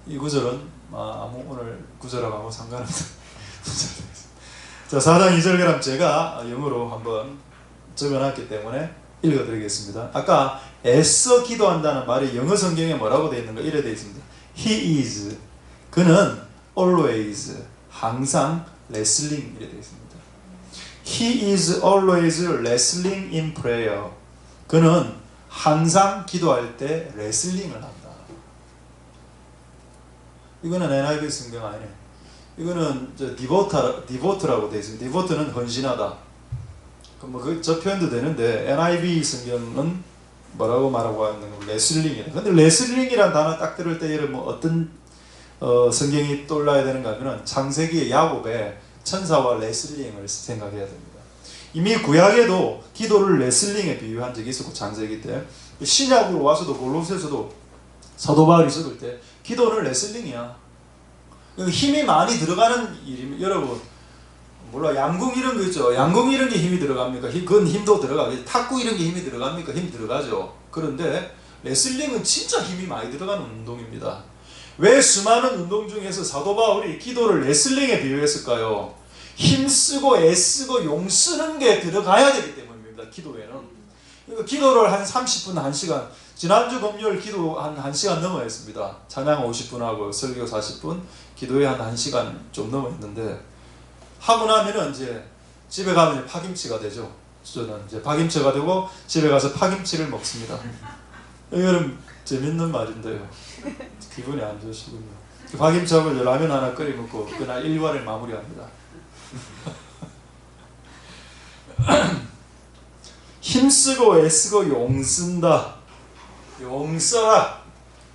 이 구절은 오늘 구절하고 아무 상관없는 자, 4장 2절 그럼 제가 영어로 한번 적어놨기 때문에 읽어드리겠습니다. 아까 애써 기도한다는 말이 영어 성경에 뭐라고 되어 있는가? 이래 되어 있습니다. He is, 그는 always, 항상 wrestling 이래 되어 있습니다. He is always wrestling in prayer. 그는 항상 기도할 때 레슬링을 한다. 이거는 NIV 성경 아니네. 이거는 디보트라고 되어 있습니다. 디보트는 헌신하다. 저 표현도 되는데 NIV 성경은 뭐라고 말하고 하는 건 레슬링이다. 근데 레슬링이란 단어 딱 들을 때 여러분 어떤 성경이 떠올라야 되는가 하면 창세기의 야곱의 천사와 레슬링을 생각해야 됩니다. 이미 구약에도 기도를 레슬링에 비유한 적이 있었고 창세기 때 신약으로 와서도 골로새서도 사도 바울이 적을 때 기도는 레슬링이야. 힘이 많이 들어가는 일입니다. 여러분 몰라 양궁 이런 거 있죠. 양궁 이런 게 힘이 들어갑니까? 그건 힘도 들어가겠죠. 탁구 이런 게 힘이 들어갑니까? 힘이 들어가죠. 그런데 레슬링은 진짜 힘이 많이 들어가는 운동입니다. 왜 수많은 운동 중에서 사도 바울이 기도를 레슬링에 비유했을까요? 힘쓰고 애쓰고 용쓰는 게 들어가야 되기 때문입니다. 기도에는. 그러니까 기도를 한 30분, 1시간, 지난주 금요일 기도 한 1시간 넘어 했습니다. 찬양 50분 하고 설교 40분, 기도에 한 1시간 좀 넘어 했는데, 하고 나면은 이제 집에 가면 파김치가 되죠. 저는 이제 파김치가 되고 집에 가서 파김치를 먹습니다. 여러분 재밌는 말인데요. 기분이 안 좋으시군요. 파김치하고 이제 라면 하나 끓여 먹고 그날 일과를 마무리합니다. 힘쓰고 애쓰고 용쓴다. 용써라.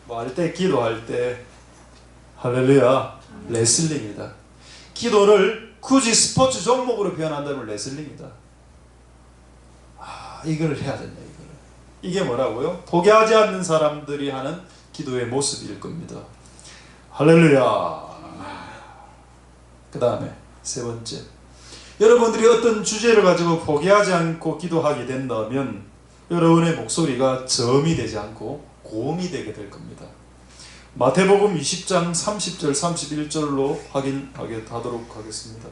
뭐 할 때, 기도할 때. 할렐루야. 레슬링이다. 기도를 굳이 스포츠 종목으로 표현한다면 레슬링이다. 이걸 해야 된다. 이게 뭐라고요? 포기하지 않는 사람들이 하는 기도의 모습일 겁니다. 할렐루야. 그 다음에 세 번째, 여러분들이 어떤 주제를 가지고 포기하지 않고 기도하게 된다면 여러분의 목소리가 저음이 되지 않고 고음이 되게 될 겁니다. 마태복음 20장 30절 31절로 확인하도록 하겠습니다.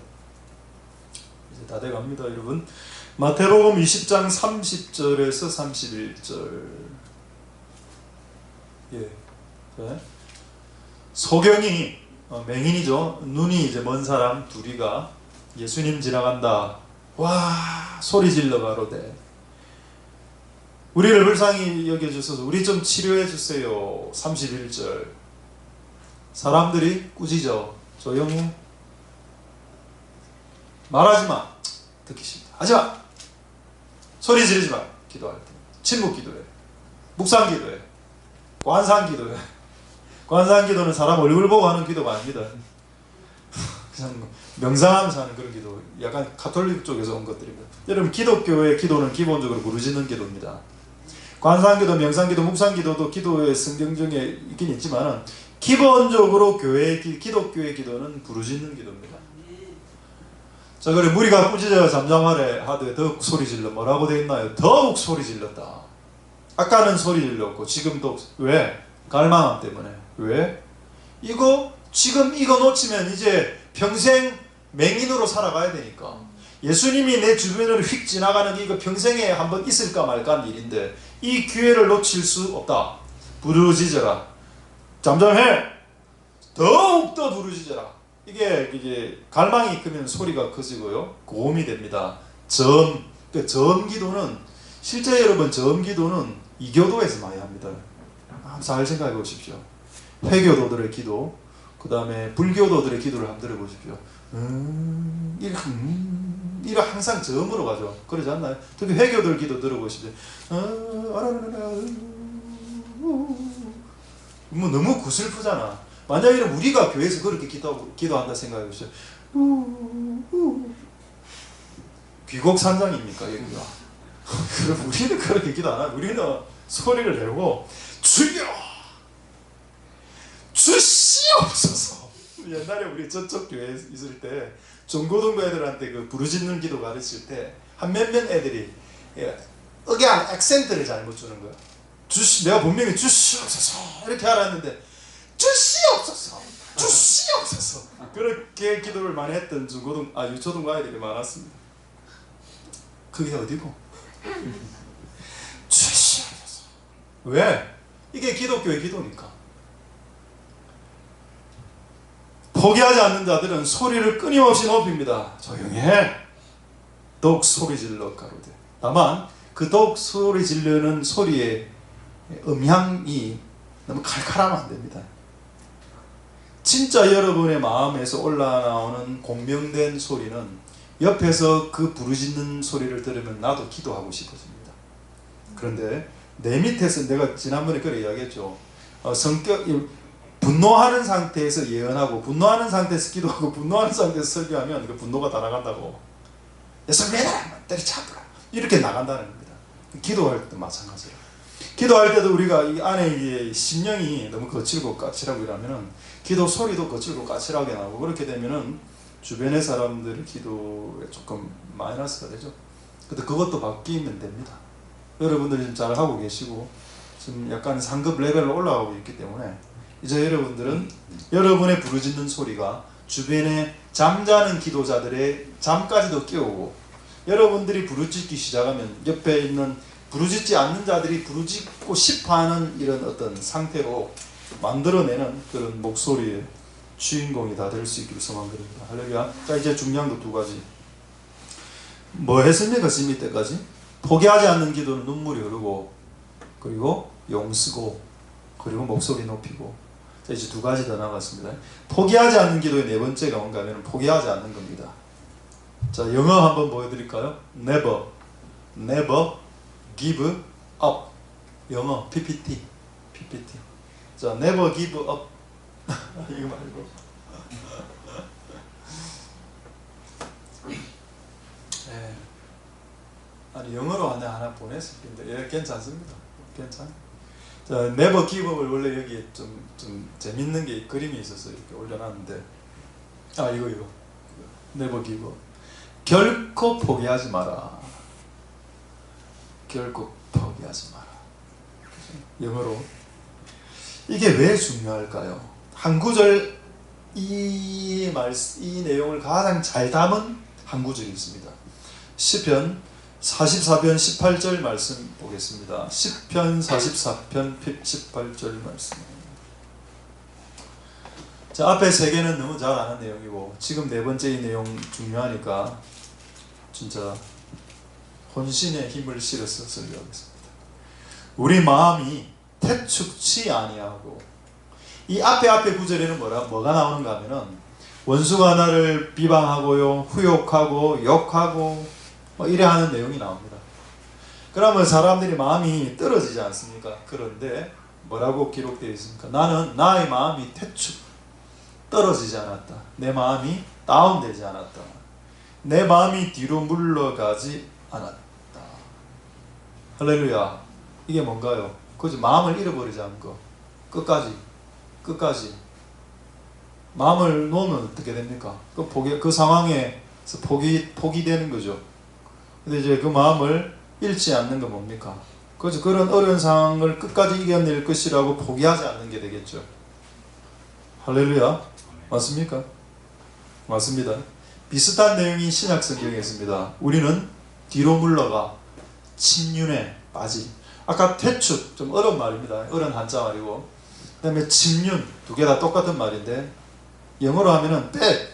이제 다 돼갑니다, 여러분. 마태복음 20장 30절에서 31절. 예. 소경이 맹인이죠. 눈이 이제 먼 사람 둘이가 예수님 지나간다. 와, 소리 질러 가로되 우리를 불쌍히 여겨주셔서 우리 좀 치료해 주세요. 31절. 사람들이 꾸짖어. 조용히 말하지 마. 듣기 싫다. 하지 마. 소리 지르지 마. 기도할 때 침묵 기도해. 묵상 기도해. 관상 기도해. 관상 기도는 사람 얼굴 보고 하는 기도가 아닙니다. 그냥 명상하면서 하는 그런 기도. 약간 가톨릭 쪽에서 온 것들입니다. 여러분, 기독교의 기도는 기본적으로 부르짖는 기도입니다. 관상기도, 명상기도, 묵상기도도 기도의 성경 중에 있긴 있지만 기본적으로 기독교의 기도는 부르짖는 기도입니다. 자, 그래 무리가 꾸짖어 잠잠하래 하되 더욱 소리 질러. 뭐라고 되어 있나요? 더욱 소리 질렀다. 아까는 소리 질렀고 지금도. 왜? 갈망함 때문에. 왜? 지금 이거 놓치면 이제 평생 맹인으로 살아가야 되니까. 예수님이 내 주변으로 휙 지나가는 게 이거 평생에 한번 있을까 말까 하는 일인데 이 기회를 놓칠 수 없다. 부르짖어라. 잠잠해. 더욱더 부르짖어라. 이게 갈망이 크면 소리가 커지고요. 고음이 됩니다. 저음 기도는 실제 여러분 저음 기도는 이교도에서 많이 합니다. 잘 생각해 보십시오. 회교도들의 기도, 그 다음에 불교도들의 기도를 한번 들어보십시오. 이거 항상 저음으로 가죠. 그러지 않나요? 특히 회교들 기도 들어보십시오. 뭐 너무 구슬프잖아. 만약에 우리가 교회에서 그렇게 기도한다 생각해 보십시오. 귀곡산장입니까 여기가? 그럼 우리는 그렇게 기도 안 하고 우리는 소리를 내고 주여 주시옵소서. 옛날에 우리 저쪽 교회에 있을 때 중고등부 애들한테 그 부르짖는 기도 가르칠 때 한 몇몇 애들이 억양 액센트를 잘못 주는 거야. 내가 분명히 주시옵소서 이렇게 하라 했는데 주시옵소서 주시옵소서 그렇게 기도를 많이 했던 유초등부 아이들이 많았습니다. 그게 어디고? 주시옵소서. 왜? 이게 기독교의 기도니까. 포기하지 않는 자들은 소리를 끊임없이 높입니다. 조용히 해. 더욱 소리 질러 가로되. 다만 그 더욱 소리 지르는 소리의 음향이 너무 칼칼하면 안 됩니다. 진짜 여러분의 마음에서 올라나오는 공명된 소리는 옆에서 그 부르짖는 소리를 들으면 나도 기도하고 싶어집니다. 그런데 내 밑에서 내가 지난번에 그래 이야기했죠. 분노하는 상태에서 예언하고 분노하는 상태에서 기도하고 분노하는 상태에서 설교하면 그 분노가 다 나간다고. 설교해라! 때려잡으라! 이렇게 나간다는 겁니다. 기도할 때도 마찬가지예요. 기도할 때도 우리가 이 안에 심령이 너무 거칠고 까칠하고 이러면은 기도 소리도 거칠고 까칠하게 나오고 그렇게 되면은 주변의 사람들의 기도에 조금 마이너스가 되죠. 근데 그것도 바뀌면 됩니다. 여러분들이 지금 잘 하고 계시고 지금 약간 상급 레벨로 올라가고 있기 때문에 이제 여러분들은 여러분의 부르짖는 소리가 주변의 잠자는 기도자들의 잠까지도 깨우고, 여러분들이 부르짖기 시작하면 옆에 있는 부르짖지 않는 자들이 부르짖고 싶어하는 이런 어떤 상태로 만들어내는 그런 목소리의 주인공이 다 될 수 있기를 소망드립니다. 할렐루야. 자, 이제 중요한 거 두 가지. 뭐 했습니까? 지금 이때까지 포기하지 않는 기도는 눈물이 흐르고, 그리고 용쓰고, 그리고 목소리 높이고. 자, 이제 두 가지 더 나갔습니다. 포기하지 않는 기도의 네 번째가 뭔가 하면 포기하지 않는 겁니다. 자, 영어 한번 보여드릴까요? Never, never give up. 영어 PPT. 자, never give up. 이거 말고. 네. 아니, 영어로 하나 보냈을 텐데, 예, 괜찮습니다. 괜찮. 자, never give up을 원래 여기에 좀 재밌는 게 그림이 있어서 이렇게 올려놨는데, 이거 never give up. 결코 포기하지 마라. 결코 포기하지 마라. 영어로. 이게 왜 중요할까요? 한 구절, 이 내용을 가장 잘 담은 한 구절이 있습니다. 시편 44편 18절 말씀 보겠습니다. 시편 44편 18절 말씀. 자, 앞에 세 개는 너무 잘 아는 내용이고, 지금 네 번째 이 내용 중요하니까 진짜 혼신의 힘을 실어서 설교하겠습니다. 우리 마음이 태축치 아니하고, 이 앞에 구절에는 뭐가 나오는가 하면은, 원수가 나를 비방하고요, 후욕하고, 욕하고, 이래 하는 내용이 나옵니다. 그러면 사람들이 마음이 떨어지지 않습니까? 그런데 뭐라고 기록되어 있습니까? 나는 나의 마음이 떨어지지 않았다. 내 마음이 다운되지 않았다. 내 마음이 뒤로 물러가지 않았다. 할렐루야. 이게 뭔가요? 그저 마음을 잃어버리지 않고 끝까지 마음을 놓으면 어떻게 됩니까? 그 상황에서 포기되는 거죠. 근데 이제 그 마음을 잃지 않는 건 뭡니까? 그래서 그런 어려운 상황을 끝까지 이겨낼 것이라고 포기하지 않는 게 되겠죠. 할렐루야. 맞습니까? 맞습니다. 비슷한 내용이 신약 성경에 있습니다. 우리는 뒤로 물러가 침륜에 빠지. 아까 태축, 좀 어려운 말입니다. 어려운 한자 말이고, 그 다음에 침륜, 두 개 다 똑같은 말인데, 영어로 하면은 back.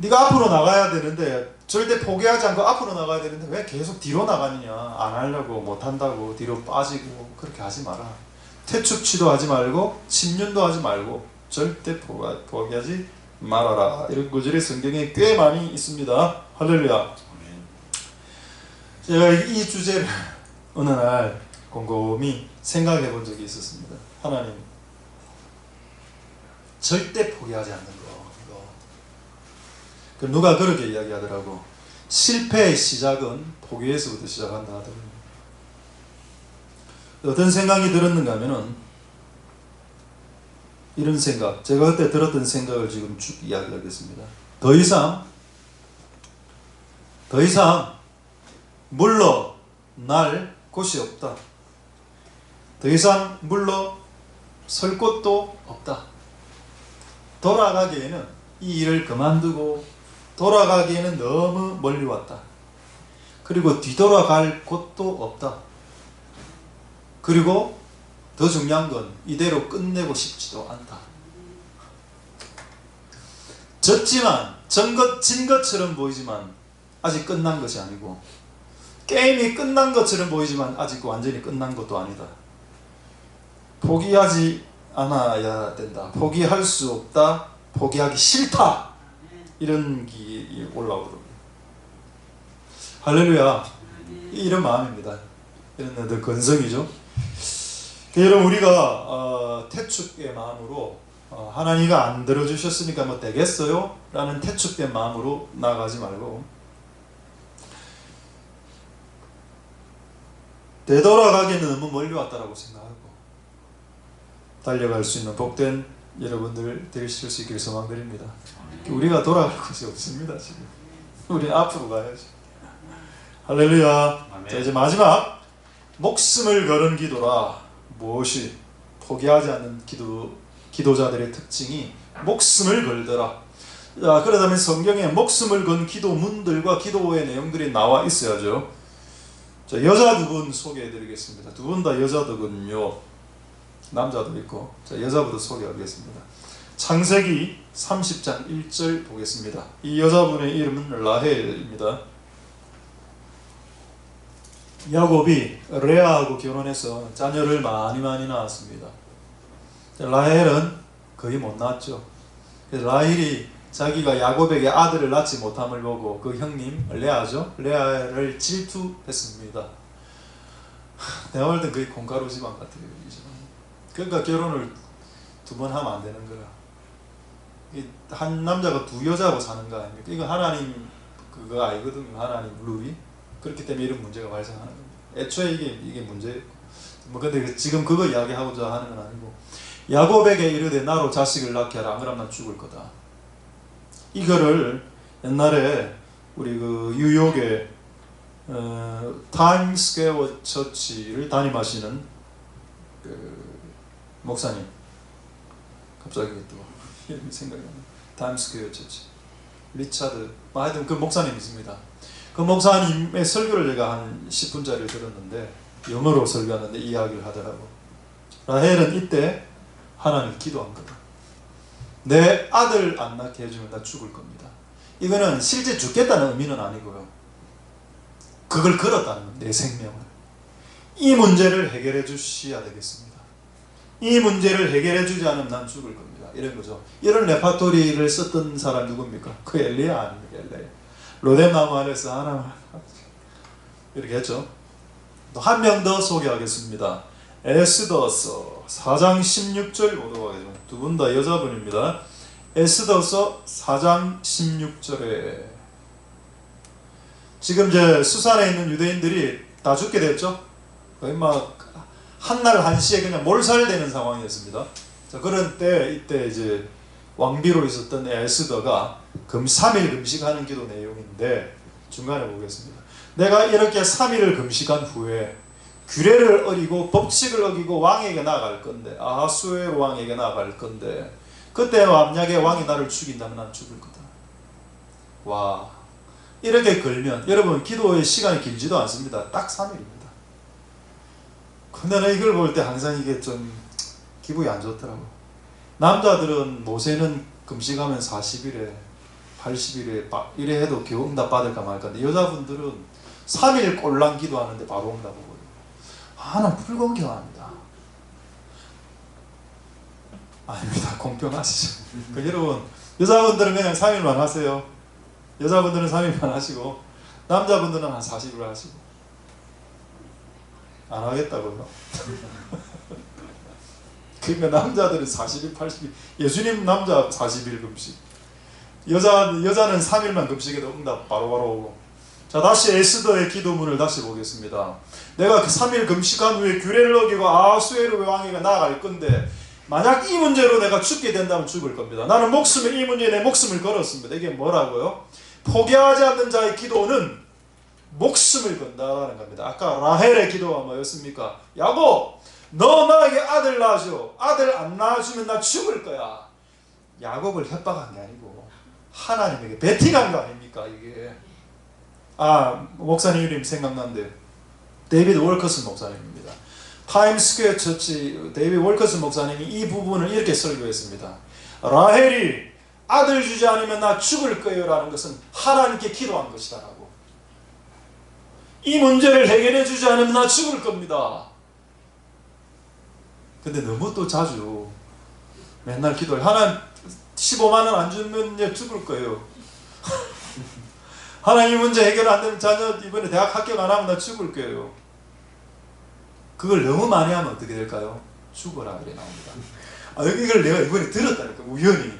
네가 앞으로 나가야 되는데, 절대 포기하지 않고 앞으로 나가야 되는데 왜 계속 뒤로 나가느냐. 안 하려고, 못한다고 뒤로 빠지고 그렇게 하지 마라. 태축치도 하지 말고 침륜도 하지 말고 절대 포기하지 말아라. 이런 구절이 성경에 꽤 많이 있습니다. 할렐루야. 제가 이 주제를 어느 날 곰곰이 생각해 본 적이 있었습니다. 하나님, 절대 포기하지 않는 거. 누가 그렇게 이야기하더라고. 실패의 시작은 포기에서부터 시작한다 하더라고요. 어떤 생각이 들었는가 하면은 이런 생각, 제가 그때 들었던 생각을 지금 쭉 이야기하겠습니다. 더 이상 물러날 곳이 없다. 더 이상 물러설 곳도 없다. 돌아가기에는 이 일을 그만두고 돌아가기에는 너무 멀리 왔다. 그리고 뒤돌아갈 곳도 없다. 그리고 더 중요한 건 이대로 끝내고 싶지도 않다. 졌지만 진 것처럼 보이지만 아직 끝난 것이 아니고, 게임이 끝난 것처럼 보이지만 아직 완전히 끝난 것도 아니다. 포기하지 않아야 된다. 포기할 수 없다. 포기하기 싫다. 이런 게 올라오더라고요. 할렐루야. 이런 마음입니다. 이런 건성이죠. 여러분, 우리가 태축의 마음으로 하나님이가 안 들어주셨으니까 뭐 되겠어요? 라는 태축된 마음으로 나가지 말고, 되돌아가기에는 너무 멀리 왔다라고 생각하고 달려갈 수 있는 복된 여러분들 되실 수 있기를 소망드립니다. 우리가 돌아갈 곳이 없습니다. 지금 우리는 앞으로 가야지. 할렐루야. 자, 이제 마지막, 목숨을 거는 기도라. 무엇이? 포기하지 않는 기도자들의 특징이 목숨을 걸더라. 자, 그러다면 성경에 목숨을 건 기도문들과 기도의 내용들이 나와 있어야죠. 자, 여자 두 분 소개해 드리겠습니다. 두 분 다 여자더군요. 남자도 있고. 자, 여자부터 소개하겠습니다. 창세기 30장 1절 보겠습니다. 이 여자분의 이름은 라헬입니다. 야곱이 레아하고 결혼해서 자녀를 많이 낳았습니다. 라헬은 거의 못 낳았죠. 그래서 라헬이 자기가 야곱에게 아들을 낳지 못함을 보고 그 형님 레아죠, 레아를 질투했습니다. 내가 볼 땐 거의 콩가루 집안 같아요. 그러니까 결혼을 두 번 하면 안 되는 거야. 한 남자가 두 여자하고 사는 거 아닙니까? 이거 하나님 그거 아니거든요. 하나님 룰이. 그렇기 때문에 이런 문제가 발생하는 겁니다. 애초에 이게 문제예요. 뭐 근데 지금 그거 이야기하고자 하는 건 아니고, 야곱에게 이르되 나로 자식을 낳게 하라. 안 그러면 난 죽을 거다. 이거를 옛날에 우리 그 뉴욕의 타임스퀘어 처치를 담임하시는 그 목사님, 갑자기 또 이름이 생각이 나네. 타임스퀘어 처치 리차드, 하여튼 그 목사님 있습니다. 그 목사님의 설교를 제가 한 10분짜리를 들었는데, 영어로 설교하는데 이야기를 하더라고. 라헬은 이때 하나님 기도한 거다. 내 아들 안 낳게 해주면 나 죽을 겁니다. 이거는 실제 죽겠다는 의미는 아니고요. 그걸 걸었다는 겁니다. 내 생명을. 이 문제를 해결해 주셔야 되겠습니다. 이 문제를 해결해 주지 않으면 난 죽을 겁니다. 이런 거죠. 이런 레파토리를 썼던 사람 누굽니까? 그 엘리야 아닙니까? 엘리야. 로뎀나무 안에서 하나 이렇게 했죠. 또 한 명 더 소개하겠습니다. 에스더서 4장 16절 보도록 하겠습니다. 두 분 다 여자분입니다. 에스더서 4장 16절에 지금 이제 수산에 있는 유대인들이 다 죽게 됐죠. 거의 막 한날 한시에 그냥 몰살되는 상황이었습니다. 자, 그런 때 이때 이제 왕비로 있었던 에스더가 3일 금식하는 기도 내용인데 중간에 보겠습니다. 내가 이렇게 3일을 금식한 후에 규례를 어기고 법칙을 어기고 왕에게 나아갈 건데, 아하수에로 왕에게 나아갈 건데, 그때 만약에 왕이 나를 죽인다면 난 죽을 거다. 와, 이렇게 걸면 여러분 기도의 시간이 길지도 않습니다. 딱 3일입니다. 근데 나 이걸 볼 때 항상 이게 좀 기분이 안 좋더라고. 남자들은 모세는 금식하면 40일에 80일에 이래 해도 겨우 응답 받을까 말까. 근데 여자분들은 3일 꼴랑 기도하는데 바로 응답 오고요. 난 불공평합니다. 아닙니다. 공평하시죠. 여러분, 여자분들은 그냥 3일만 하세요. 여자분들은 3일만 하시고, 남자분들은 한 40일 하시고. 안 하겠다고요. 그러니까 남자들은 40일, 80일, 예수님 남자 40일 금식, 여자는 3일만 금식해도 응답 바로바로 오고. 자, 다시 에스더의 기도문을 다시 보겠습니다. 내가 그 3일 금식한 후에 규례를 어기고 아하수에로 왕에게 나아갈 건데, 만약 이 문제로 내가 죽게 된다면 죽을 겁니다. 나는 이 문제에 내 목숨을 걸었습니다. 이게 뭐라고요? 포기하지 않는 자의 기도는 목숨을 건다라는 겁니다. 아까 라헬의 기도가 뭐였습니까? 야곱, 너 나에게 아들 낳아줘. 아들 안 낳아주면 나 죽을 거야. 야곱을 협박한 게 아니고 하나님에게 베팅한 거 아닙니까 이게. 목사님 이름 생각나는데 데이비드 월커슨 목사님입니다. 타임스퀘어 처치 데이비드 월커슨 목사님이 이 부분을 이렇게 설교했습니다. 라헬이 아들 주지 않으면 나 죽을 거예요 라는 것은 하나님께 기도한 것이다 라고. 이 문제를 해결해 주지 않으면 나 죽을 겁니다. 근데 너무 또 자주 맨날 기도를, 하나님 15만 원 안 주면 죽을 거예요. 하나님 이 문제 해결 안 되면 자녀 이번에 대학 합격 안 하면 나 죽을 거예요. 그걸 너무 많이 하면 어떻게 될까요? 죽어라 이래 나옵니다. 이걸 내가 이번에 들었다니까, 우연히.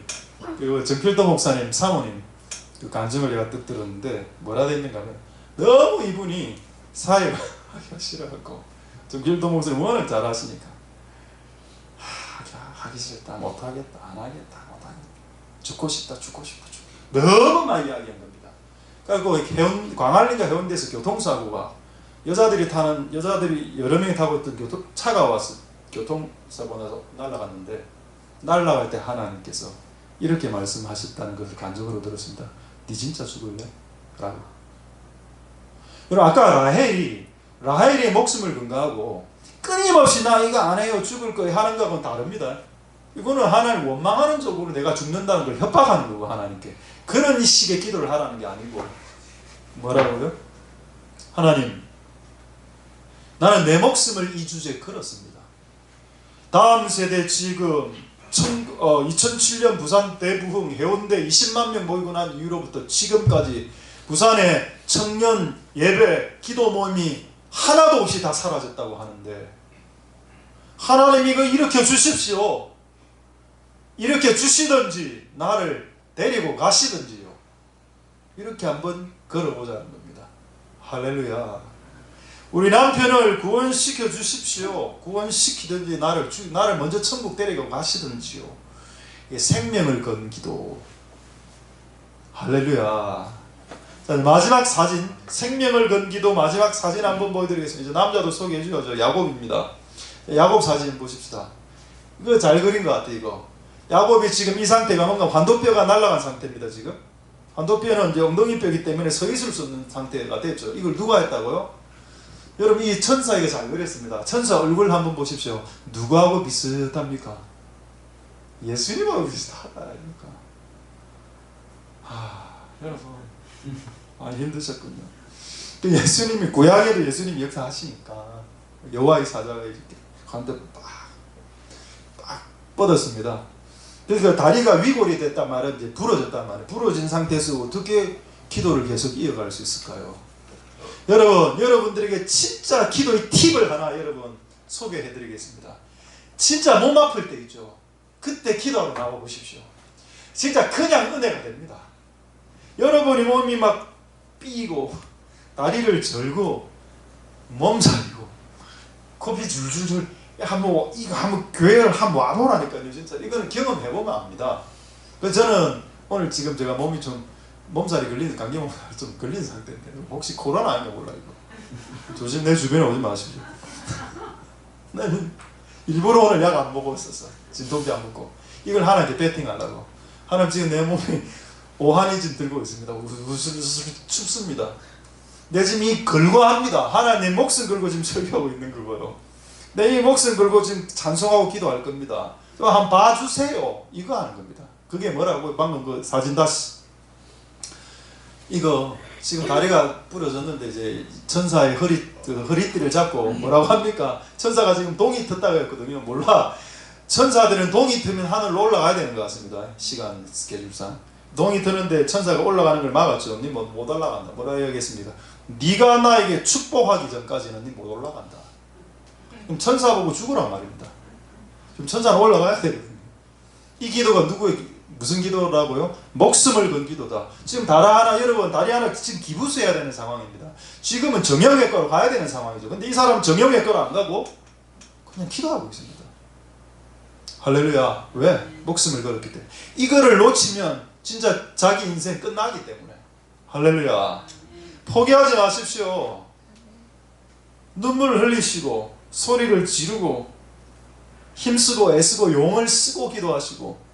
그리고 정필도 목사님 사모님 그 간증을 내가 뜻 들었는데 뭐라 돼 있는가 하면, 너무 이분이 사회가 하기가 싫어갖고, 정필도 목사님 워낙 잘하시니까 하기 싫다, 못하겠다, 안 하겠다, 죽고 싶다, 너무 많이 이야기한 겁니다. 그리고 광안리가 해운대에서 교통사고가, 여자들이 여러 명이 타고 있던 차가 와서 교통사고 나서 날아갔는데, 날아갈 때 하나님께서 이렇게 말씀하셨다는 것을 간접으로 들었습니다. 니 진짜 죽을래? 라고. 여러분 아까 라헬의 목숨을 건거하고 끊임없이 나 이거 안 해요 죽을 거예요 하는 거하고는 다릅니다. 이거는 하나님 원망하는 쪽으로 내가 죽는다는 걸 협박하는 거고 하나님께 그런 식의 기도를 하라는 게 아니고 뭐라고요? 하나님 나는 내 목숨을 이 주제에 걸었습니다. 다음 세대 지금 2007년 부산 대부흥 해운대 20만 명 모이고 난 이후로부터 지금까지 부산의 청년 예배 기도 모임이 하나도 없이 다 사라졌다고 하는데 하나님 이거 일으켜 주십시오. 일으켜 주시든지 나를 데리고 가시든지요. 이렇게 한번 걸어보자는 겁니다. 할렐루야. 우리 남편을 구원시켜 주십시오. 구원시키든지 나를 먼저 천국 데리고 가시든지요. 생명을 건 기도. 할렐루야. 자, 마지막 사진, 생명을 건 기도 마지막 사진 한번 보여드리겠습니다. 남자도 소개해 주죠. 야곱입니다. 야곱 사진 보십시다. 이거 잘 그린 것 같아요. 이거 야곱이 지금 이 상태가 뭔가 환도뼈가 날아간 상태입니다. 지금 환도뼈는 이제 엉덩이뼈이기 때문에 서 있을 수 없는 상태가 됐죠. 이걸 누가 했다고요? 여러분 이 천사에게 잘 그렸습니다. 천사 얼굴 한번 보십시오. 누구하고 비슷합니까? 예수님하고 비슷하다니까. 여러분 많이 힘드셨군요. 예수님이 구약에도 예수님이 역사하시니까 여호와의 사자가 이렇게 가운데 빡 뻗었습니다. 그래서 다리가 위골이 됐단 말은 이제 부러졌단 말이에요. 부러진 상태에서 어떻게 기도를 계속 이어갈 수 있을까요? 여러분들에게 진짜 기도의 팁을 하나 여러분 소개해 드리겠습니다. 진짜 몸 아플 때 있죠. 그때 기도하러 나와 보십시오. 진짜 그냥 은혜가 됩니다. 여러분이 몸이 막 삐고 다리를 절고 몸살이고 코피 줄줄줄 이거 한번 교회를 한번 와보라니까요. 진짜 이거는 경험해보면 압니다. 그래서 저는 오늘 지금 제가 몸이 좀 몸살이 걸리는 감기 몸살이 좀 걸린 상태인데 혹시 코로나 아닌가 몰라 이거. 조심 내 주변에 오지 마십시오. 나는 일부러 오늘 약 안 먹고 있었어. 진통제 안 먹고 이걸 하나님께 배팅하려고. 하나님 지금 내 몸이 오한이 지금 들고 있습니다. 춥습니다. 내 지금 이 걸고합니다. 하나님 내 목숨 걸고 지금 설교하고 있는 거고요. 내 이 목숨 걸고 지금 찬송하고 기도할 겁니다. 한번 봐주세요. 이거 하는 겁니다. 그게 뭐라고? 방금 그 사진 다시 이거 지금 다리가 부러졌는데 이제 천사의 허리띠를 잡고 뭐라고 합니까? 천사가 지금 동이 텄다고 했거든요. 몰라. 천사들은 동이 트면 하늘로 올라가야 되는 것 같습니다. 시간 스케줄상. 동이 트는데 천사가 올라가는 걸 막았죠. 니 못 올라간다. 뭐라 해야겠습니까? 네가 나에게 축복하기 전까지는 니 못 올라간다. 그럼 천사 보고 죽으란 말입니다. 그럼 천사는 올라가야 되거든요. 이 기도가 무슨 기도라고요? 목숨을 건 기도다. 지금 다리 하나 지금 기부수해야 되는 상황입니다. 지금은 정형외과로 가야 되는 상황이죠. 근데 이 사람은 정형외과로 안 가고 그냥 기도하고 있습니다. 할렐루야. 왜? 목숨을 걸었기 때문에. 이거를 놓치면 진짜 자기 인생 끝나기 때문에. 할렐루야. 포기하지 마십시오. 눈물을 흘리시고 소리를 지르고 힘쓰고 애쓰고 용을 쓰고 기도하시고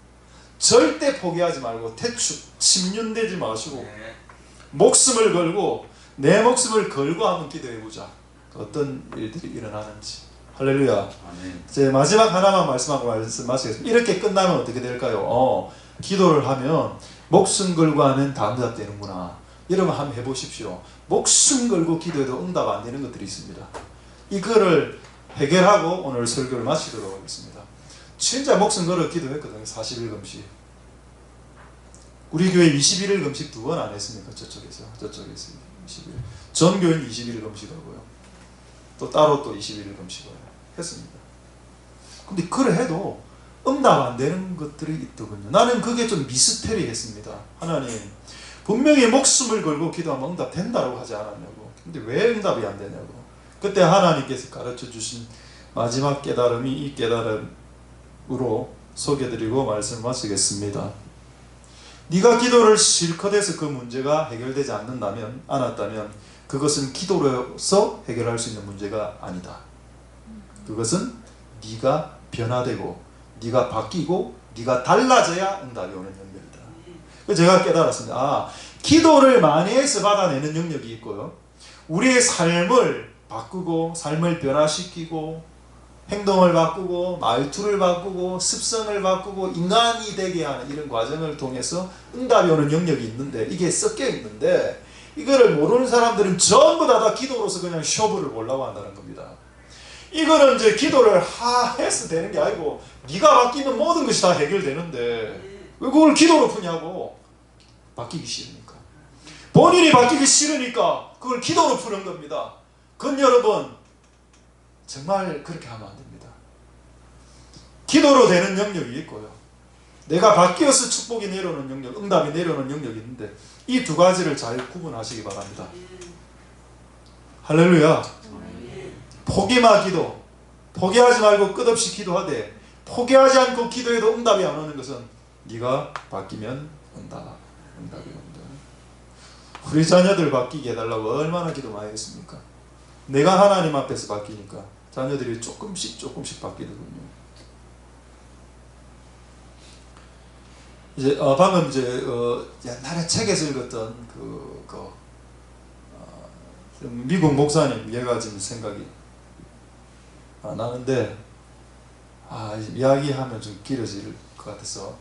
절대 포기하지 말고 태축 침륜되지 마시고 목숨을 걸고 내 목숨을 걸고 한번 기도해보자. 어떤 일들이 일어나는지. 할렐루야. 이제 마지막 하나만 말씀하고 말씀하시겠습니다. 이렇게 끝나면 어떻게 될까요? 기도를 하면 목숨 걸고 하면 다 응답되는구나. 여러분 한번 해보십시오. 목숨 걸고 기도해도 응답 안 되는 것들이 있습니다. 이거를 해결하고 오늘 설교를 마치도록 하겠습니다. 진짜 목숨 걸어 기도했거든요. 40일 금식. 우리 교회 21일 금식 2번 안 했습니까? 저쪽에서 21일. 전 교회는 21일 금식하고요. 또 따로 또 21일 금식을 했습니다. 근데 그래 해도 응답 안 되는 것들이 있더군요. 나는 그게 좀 미스테리했습니다. 하나님 분명히 목숨을 걸고 기도하면 응답 된다고 하지 않았냐고. 근데 왜 응답이 안 되냐고. 그때 하나님께서 가르쳐 주신 마지막 깨달음이 이 깨달음으로 소개드리고 말씀 마치겠습니다. 네가 기도를 실컷 해서 그 문제가 해결되지 않았다면 그것은 기도로서 해결할 수 있는 문제가 아니다. 그것은 네가 변화되고 네가 바뀌고 네가 달라져야 응답이 오는 영역이다. 그래서 제가 깨달았습니다. 아, 기도를 많이 해서 받아내는 영역이 있고요, 우리의 삶을 바꾸고 삶을 변화시키고 행동을 바꾸고 말투를 바꾸고 습성을 바꾸고 인간이 되게 하는 이런 과정을 통해서 응답이 오는 영역이 있는데, 이게 섞여 있는데 이거를 모르는 사람들은 전부 다 기도로서 그냥 쇼부를 보려고 한다는 겁니다. 이거는 이제 기도를 해서 되는 게 아니고 네가 바뀌면 모든 것이 다 해결되는데 왜 그걸 기도로 푸냐고. 바뀌기 싫으니까. 본인이 바뀌기 싫으니까 그걸 기도로 푸는 겁니다. 그건 여러분 정말 그렇게 하면 안 됩니다. 기도로 되는 영역이 있고요, 내가 바뀌어서 축복이 내려오는 영역, 응답이 내려오는 영역이 있는데 이 두 가지를 잘 구분하시기 바랍니다. 할렐루야. 포기마 기도, 포기하지 말고 끝없이 기도하되 포기하지 않고 기도해도 응답이 안 오는 것은 네가 바뀌면 온다, 응답이 온다. 우리 자녀들 바뀌게 해달라고 얼마나 기도 많이 했습니까? 내가 하나님 앞에서 바뀌니까 자녀들이 조금씩 바뀌더군요. 이제 방금 이제 옛날에 책에서 읽었던 미국 목사님 얘가 지금 생각이 나는데 이야기하면 좀 길어질 것 같아서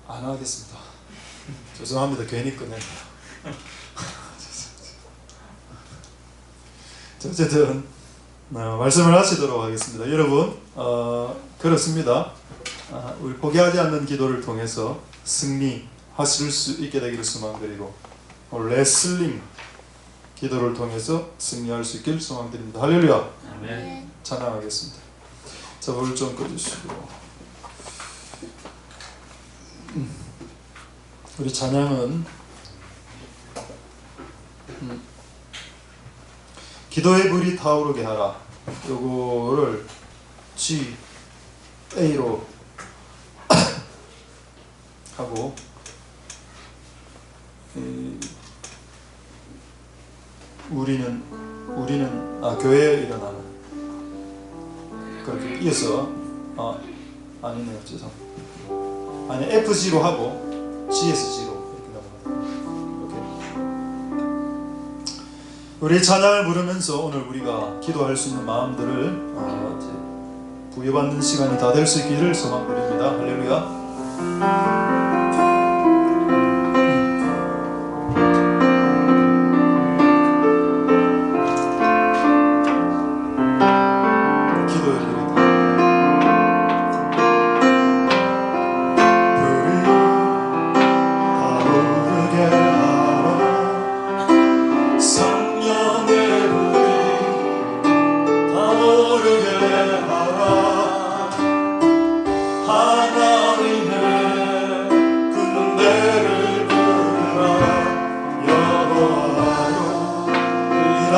안 하겠습니다. 죄송합니다. 괜히 꺼냈네요. 어쨌든 말씀을 하시도록 하겠습니다. 여러분, 그렇습니다. 우리 포기하지 않는 기도를 통해서 승리하실 수 있게 되기를 소망드리고, 레슬링 기도를 통해서 승리할 수 있길 소망드립니다. 할렐루야. 아멘. 찬양하겠습니다. 자, 불 좀 꺼주시고. 우리 찬양은 기도의 불이 타오르게 하라, 요거를 G, A로 하고, 우리는 교회에 일어나는, 그렇게 이어서 아니네요, 죄송. 아니, FG로 하고 GSG로 이렇게 넘어가요. 이렇게. 우리 찬양을 부르면서 오늘 우리가 기도할 수 있는 마음들을 이제 부여받는 시간이 다 될 수 있기를 소망드립니다. 할렐루야.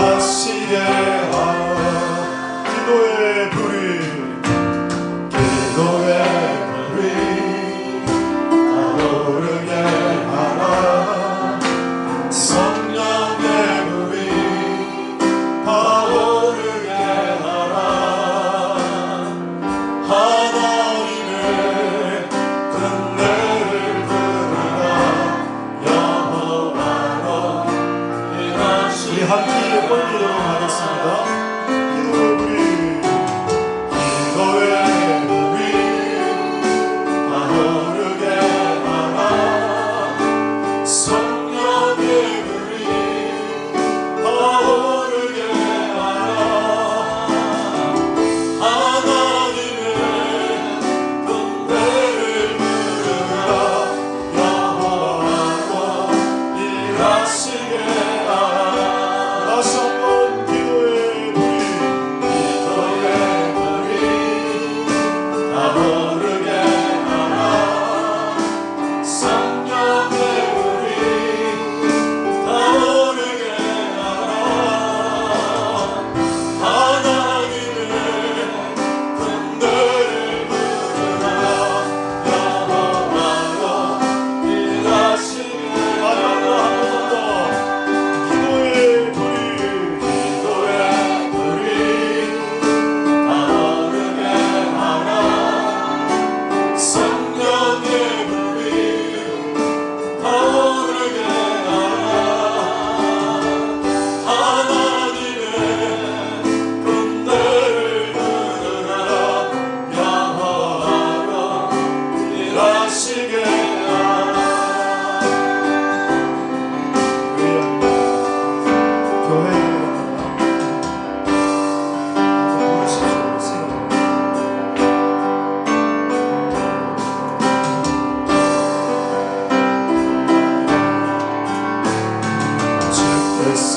다시 한번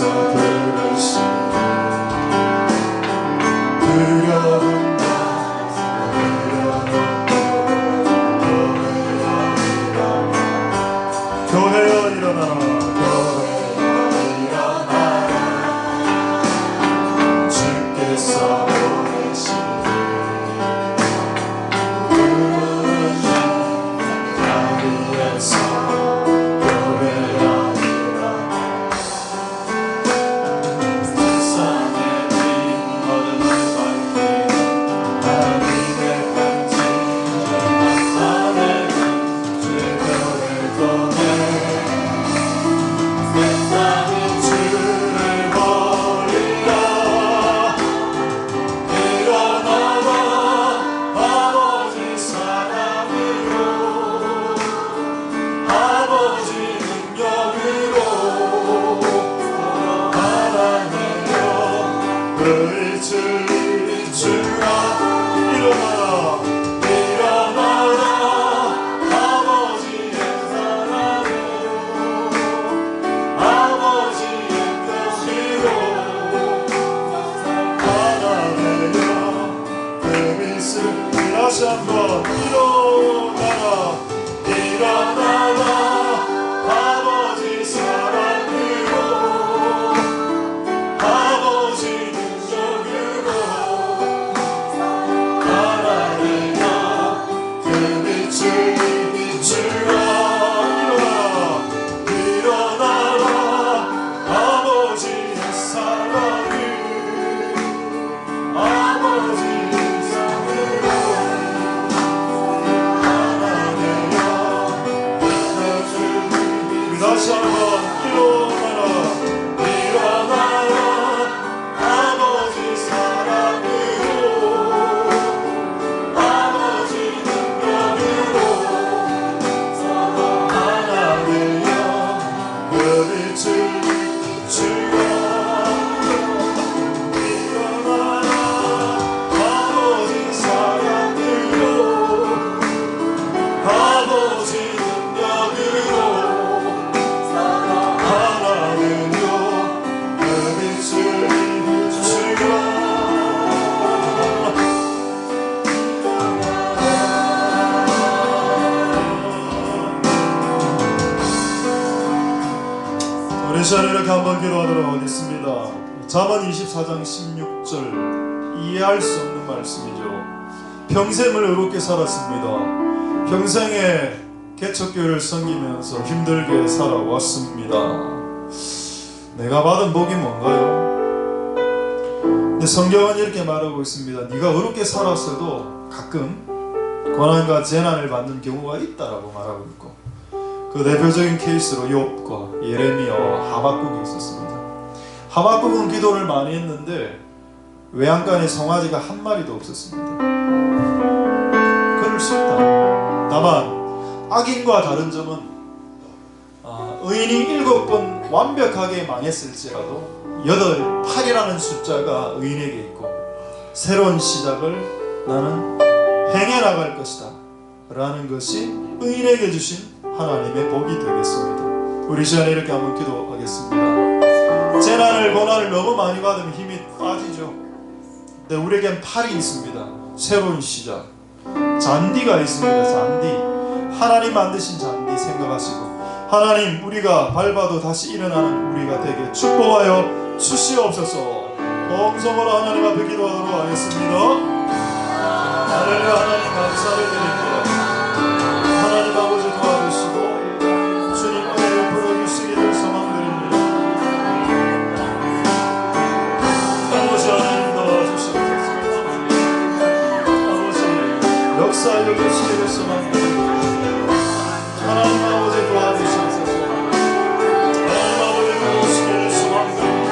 부르시네 두려운 교회여 일어나라 주께서 오시니 자리에서 교회여 일어나라 세상의 빈 어둠을 밝히는 하나님의 편지 나타내는 죄별을 떠내 세상의 주를 버리라 일어나라 아버지 사랑으로 아버지 능력으로 하나님여 그 빛을 비추라 일어나라 일어나라 아버지의 사랑으로 아버지의 뜻으로 하나님여 그 빛을 다시 한번 일어나라 일어나라 아버지 사랑으로 아버지 능력으로 하나님여 그 빛을 비추라 일어나라 일어나라 아버지의 사랑을 아버지 사랑으로 하나님여 우리 다시 한번 일어나라 일어나라 아버지 사랑으로 아버지 능력으로 하나님여 그 빛을 비추라 일어나라 아버지 사랑으로 아버지 능력으로 하나님여 그 빛을 비추라 우리 자리를 한번 기도하도록 하겠습니다. 잠언 24장 16절 이해할 수 없는 말씀이죠. 평생을 의롭게 살았습니다. 평생에 개척교회를 섬기면서 힘들게 살아왔습니다. 내가 받은 복이 뭔가요? 근데 성경은 이렇게 말하고 있습니다. 네가 의롭게 살았어도 가끔 고난과 재난을 받는 경우가 있다라고 말하고 있고 그 대표적인 케이스로 욥과 예레미야와 하박국이 있었습니다. 하박국은 기도를 많이 했는데 외양간에 송아지가 한 마리도 없었습니다. 그럴 수 있다. 다만 악인과 다른 점은 의인이 7번 완벽하게 망했을지라도 8이라는 숫자가 의인에게 있고 새로운 시작을 나는 행해나갈 것이다 라는 것이 의인에게 주신 하나님의 복이 되겠습니다. 우리 시간에 이렇게 한번 기도하겠습니다. 재난을 고난을 너무 많이 받으면 힘이 빠지죠. 근데 우리에겐 팔이 있습니다. 새로운 시작 잔디가 있습니다. 잔디 하나님 만드신 잔디 생각하시고 하나님 우리가 밟아도 다시 일어나는 우리가 되게 축복하여 주시옵소서. 동성으로 하나님 앞에 기도하도록 하겠습니다. 할렐루야. 하나님 감사를 드립니다. 하나님 아버지 도와주시고 주님 은혜를 부어주시기를 소망드립니다. 아버지 하나님 도와주시옵소서. 아버지 역사하여 주시기를 소망드립니다. 하나님 아버지 도와주시옵소서. 하나님 아버지 도와주시기를 소망드립니다.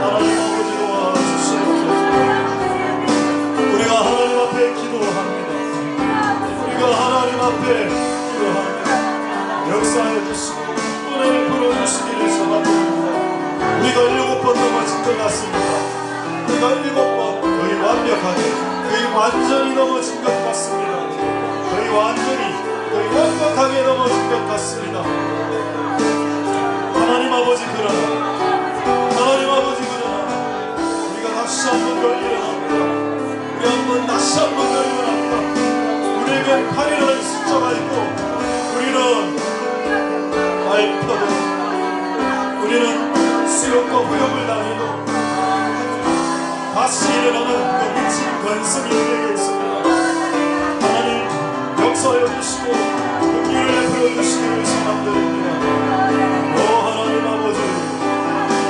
하나님 아버지 도와주시옵소서. 우리가 하나님 앞에 기도합니다. 우리가 하나님 앞에 기도합니다. 역사하여 주시고 은혜를 부어주시기를 소망드립니다. 우리가 7번 넘어진 것 같습니다. 우리가 7번 거의 완벽하게 거의 완전히 넘어진 것 같습니다. 거의 완벽하게 넘어진 것 같습니다. 하나님 아버지 그러나 8이라는 숫자가 있고 우리는 알파도 우리는 수욕과 후욕을 당해도 다시 일어나는 그 미친 권성이 우리에게 있습니다. 하나님 역사하여 주시고 긍휼을 베풀어 주시기를 소망드립니다. 오 하나님 아버지,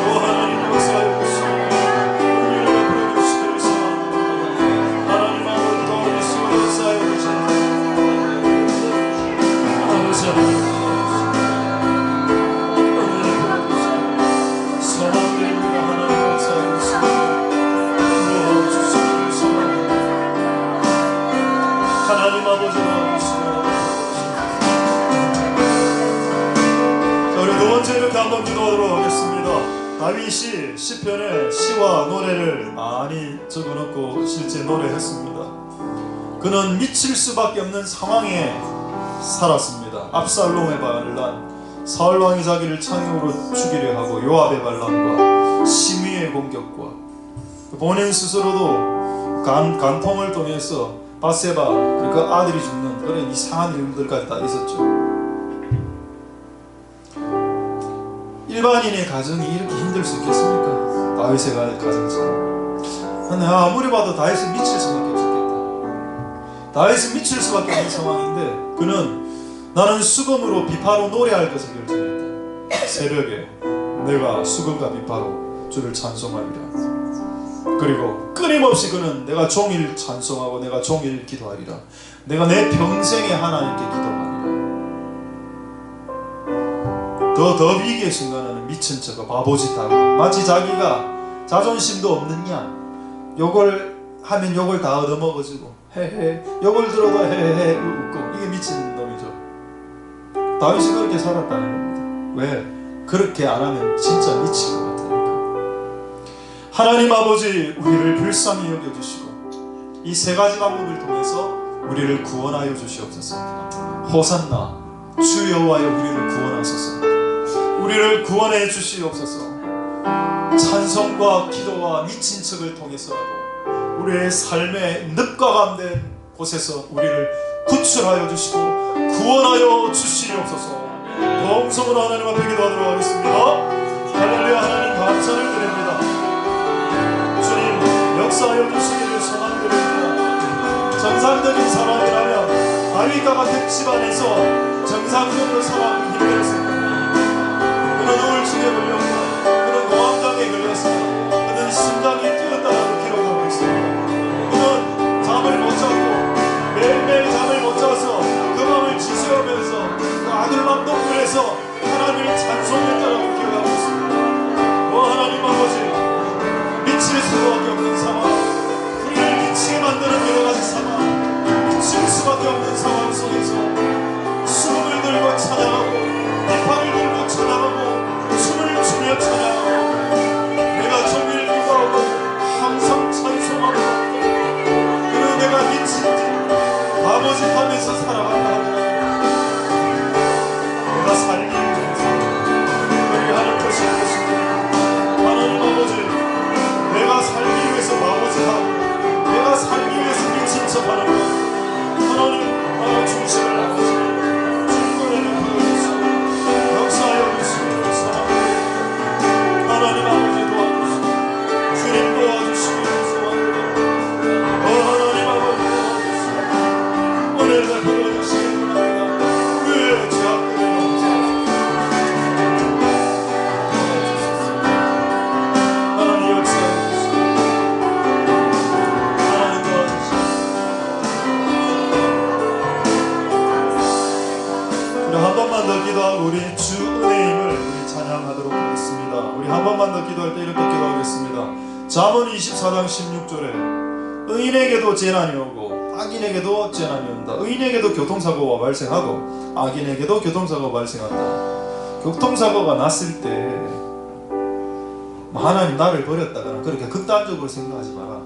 오 하나님 역사하여 주시고 긍휼을 베풀어 주시기를 소망드립니다. 하나님 아버지 도와주시고 역사하여 주시고 아버지 하나님 하나님 아버지 자, 우리 두 번째 이렇게 한번 기도하도록 하겠습니다. 다윗이 시편에 시와 노래를 많이 적어놓고 실제 노래했습니다. 그는 미칠 수밖에 없는 상황에 살았습니다. 압살롬의 반란, 사울왕이 자기를 창용으로 죽이려 하고 요압의 반란과 심위의 공격과 본인 스스로도 간통을 통해서 바세바 그러니까 아들이 죽는 그런 이상한 일들까지 다 있었죠. 일반인의 가정이 이렇게 힘들 수 있겠습니까? 다윗의 가정처럼. 근데 아무리 봐도 다윗은 미칠 수밖에 없었겠다. 다윗은 미칠 수밖에 없는 상황인데 그는 나는 수금으로 비파로 노래할 것을 결정했다. 새벽에 내가 수금과 비파로 주를 찬송하리라. 그리고 끊임없이 그는 내가 종일 찬송하고 내가 종일 기도하리라. 내가 내 평생에 하나님께 기도하리라. 더 위기의 순간에는 미친 척과 바보짓하고 마치 자기가 자존심도 없는 양 욕을 하면 욕을 다 얻어먹어주고 헤헤 욕을 들어도 헤헤 웃고 이게 미친 놈이죠. 다윗이 그렇게 살았다는 겁니다. 왜? 그렇게 안 하면 진짜 미칠 것 같으니까. 하나님 아버지 우리를 불쌍히 여겨주시고 이 세 가지 방법을 통해서 우리를 구원하여 주시옵소서. 호산나 주 여호와여 우리를 구원하소서. 우리를 구원해 주시옵소서. 찬송과 기도와 미친 척을 통해서라도 우리의 삶의 늪과 감된 곳에서 우리를 구출하여 주시고 구원하여 주시옵소서. 동성으로 하나님 앞에 기도하도록 하겠습니다. 할렐루야. 하나님 감사를 드립니다. 주님 역사하여 주시기를 소망드립니다. 정상적인 사람이라면 다윗과 같은 집안에서 정상적으로 살아가기 힘들었습니다. 그는 우울증에 걸렸고 그는 고함장에 걸렸습니다. 그는 심장이 뛰었다라고 기록하고 있습니다. 그는 잠을 못 자고 매일매일 잠을 못 자서 그 밤을 지새우면서 그 아들만 동굴에서 하나님을 찬송했다라고 기록하고 있습니다. 오 하나님 아버지 미칠 수밖에 없는 상황, 우리를 미치게 만드는 여러 가지 상황, 미칠 수밖에 없는 상황 속에서 수금을 들고 찬양하고 비판을 들고 찬양하고 춤을 추며 찬양하고 내가 종일 기도하고 항상 찬송하고 그는 내가 미친지 바보짓하면서 살아간다 하더라도 내가 살기 위해서 그리 하는 것이 아니십니다. 하나님 아버지 내가 살기 위해서 바보짓하고 내가 살기 위해서 미친 척하는 것 하나님 나의 중심을 아버지 하나님 아버지 도와주시고 주님 도와주시고 소원드립니다. 하나님 아버지 도와주시고 은혜를 베풀어 주시기 바랍니다. 우리의 죄악들을 용서하소서. 하나님 역사해 주시고 하나님 도와주시고 우리 한 번만 더 기도하고 우리 주 은혜임을 찬양하도록 하겠습니다. 우리 한 번만 더 기도할 때 이렇게 기도하겠습니다. 잠언 24장 16절에 의인에게도 재난이 오고 악인에게도 재난이 온다. 의인에게도 교통사고가 발생하고 악인에게도 교통사고가 발생한다. 교통사고가 났을 때 하나님 나를 버렸다거나 그렇게 극단적으로 생각하지 마라.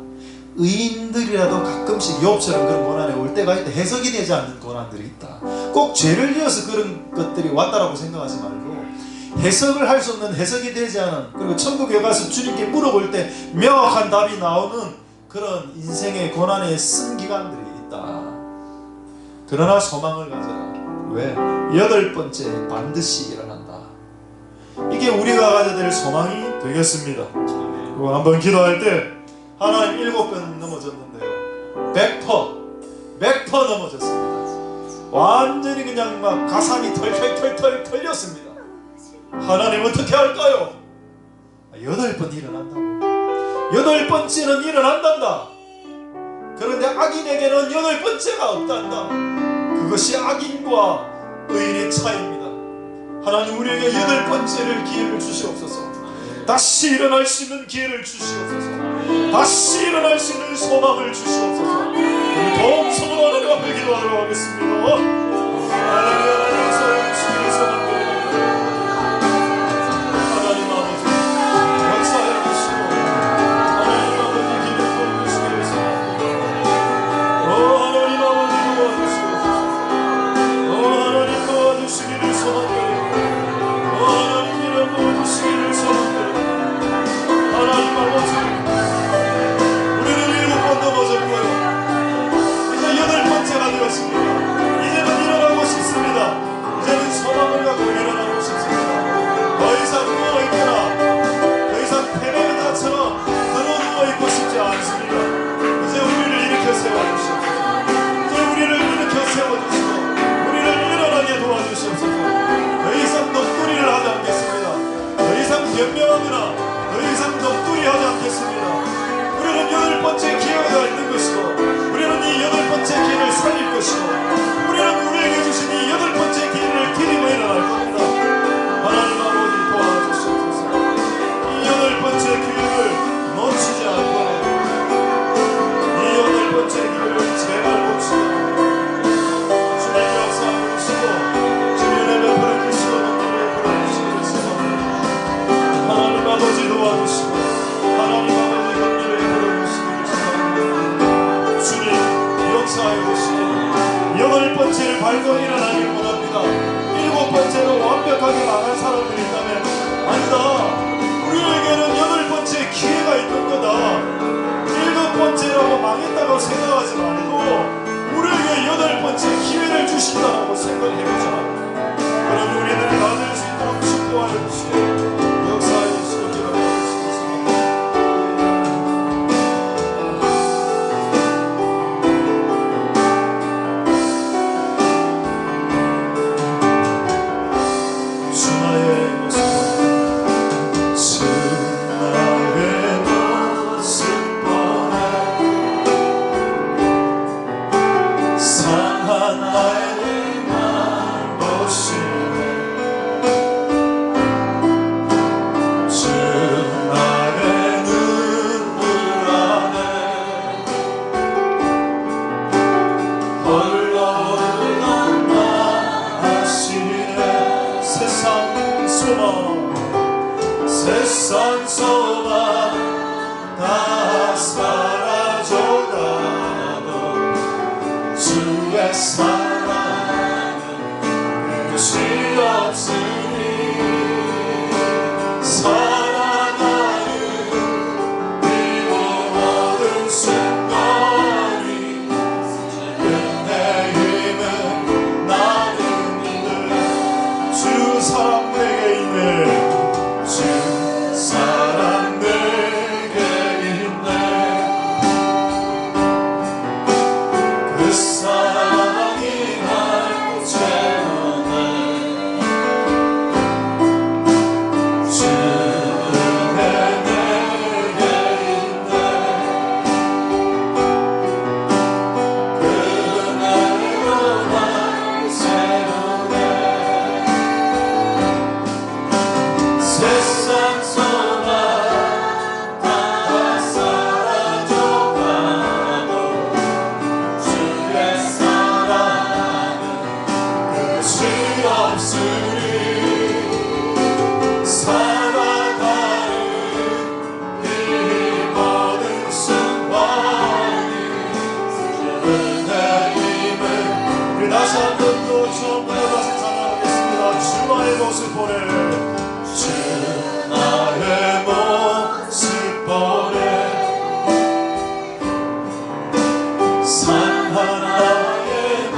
의인들이라도 가끔씩 욥처럼 그런 고난에 올 때가 있다. 해석이 되지 않는 고난들이 있다. 꼭 죄를 지어서 그런 것들이 왔다라고 생각하지 말고 해석을 할 수 없는 해석이 되지 않은 그리고 천국에 가서 주님께 물어볼 때 명확한 답이 나오는 그런 인생의 고난에 쓴 기간들이 있다. 그러나 소망을 가져라. 왜? 여덟 번째 반드시 일어난다. 이게 우리가 가져야 될 소망이 되겠습니다. 그리고 한번 기도할 때 하나님 7번 넘어졌는데요, 100% 넘어졌습니다. 완전히 그냥 막 가산이 털털 털렸습니다. 하나님 어떻게 할까요? 8번 일어난다고. 8번째는 일어난단다. 그런데 악인에게는 8번째가 없단다. 그것이 악인과 의인의 차이입니다. 하나님 우리에게 8번째를 기회를 주시옵소서. 다시 일어날 수 있는 기회를 주시옵소서. 다시 일어날 수 있는 소망을 주시옵소서. 우리 동성으로 하나님 앞에 기도하도록 하겠습니다. 하나님 소망 주시길 소망드립니다. 하나님 아버지 역사해 주시고 하나님 아버지 기름 부어 주시길 소망드립니다. 하나님 아버지 도와주시옵소서. 하나님 도와주시기를 소망드립니다. 하나님 기름 부어 주시기를 소망드립니다. 하나님 아버지 우리는 7번 넘어졌고요, 이제 8번째가 되었습니다. 이제는 일어나고 싶습니다. 이제는 소망을 갖고 일어나고 싶습니다. 더 이상 누워있거나 더 이상 패배의 자처럼 누워있고 싶지 않습니다. 이제 우리를 일으켜 세워주시옵소서. 이제 우리를 일으켜 세워주시고 우리를 일어나게 도와주시옵소서. 더 이상 넋두리를 하지 않겠습니다. 더 이상 변명하거나 더 이상 넋두리 하지 않겠습니다. 우리는 8번째 기회가 있는 것이고 우리는 이 8번째 기회를 살릴 것이고 우리는 우리에게 주신 이 8번째 기회를 기리고 일어날 겁니다. 하나님 아버지 도와주시옵소서. 이 8번째 기회를 놓치지 않고 이 8번째 기회를 제발 놓치지 주님 역사하고 주시고 주님의 베풀어 주시고 너희를 베풀어 주시기를 소망합니다. 하나님 아버지 도와주시고 하나님 아버지 너희를 베풀어 주시기를 소망합니다. 주님 역사하여 주시고 8번째를 밟고 일어나기를 원합니다. 7번째로 완벽하게 망한 사람들이 있다면 아니다, 우리에게는 8번째 기회가 있는 거다. 7번째라고 망했다고 생각하지 말고 우리에게 8번째 기회를 주신다고 생각해보자. 그럼 우리들이 받을 수 있도록 축복하여 주시고 역사하여 주시고 기도하여 주시옵소서. 세상 소망 다 사라져가도 주의 사랑은 끝이 없으니 살아가는 이 모든 순간이 끝내 힘은 나는 있네. 주 사랑 내게 있네. 주 사랑 내게 있네. 그 사랑이 날 채우네. 주는 내게 있네. 그날로 날 채우네. 세상 소망 다 사라져가도 주의 사랑은 끝이 없으니 살아가는 이 모든 순간이 은혜 힘을 우리 다시 한 번 또 처음부터 다시 찬양하겠습니다. 주의 모습 보내. 주 나의 모습 보내. 산 하나에만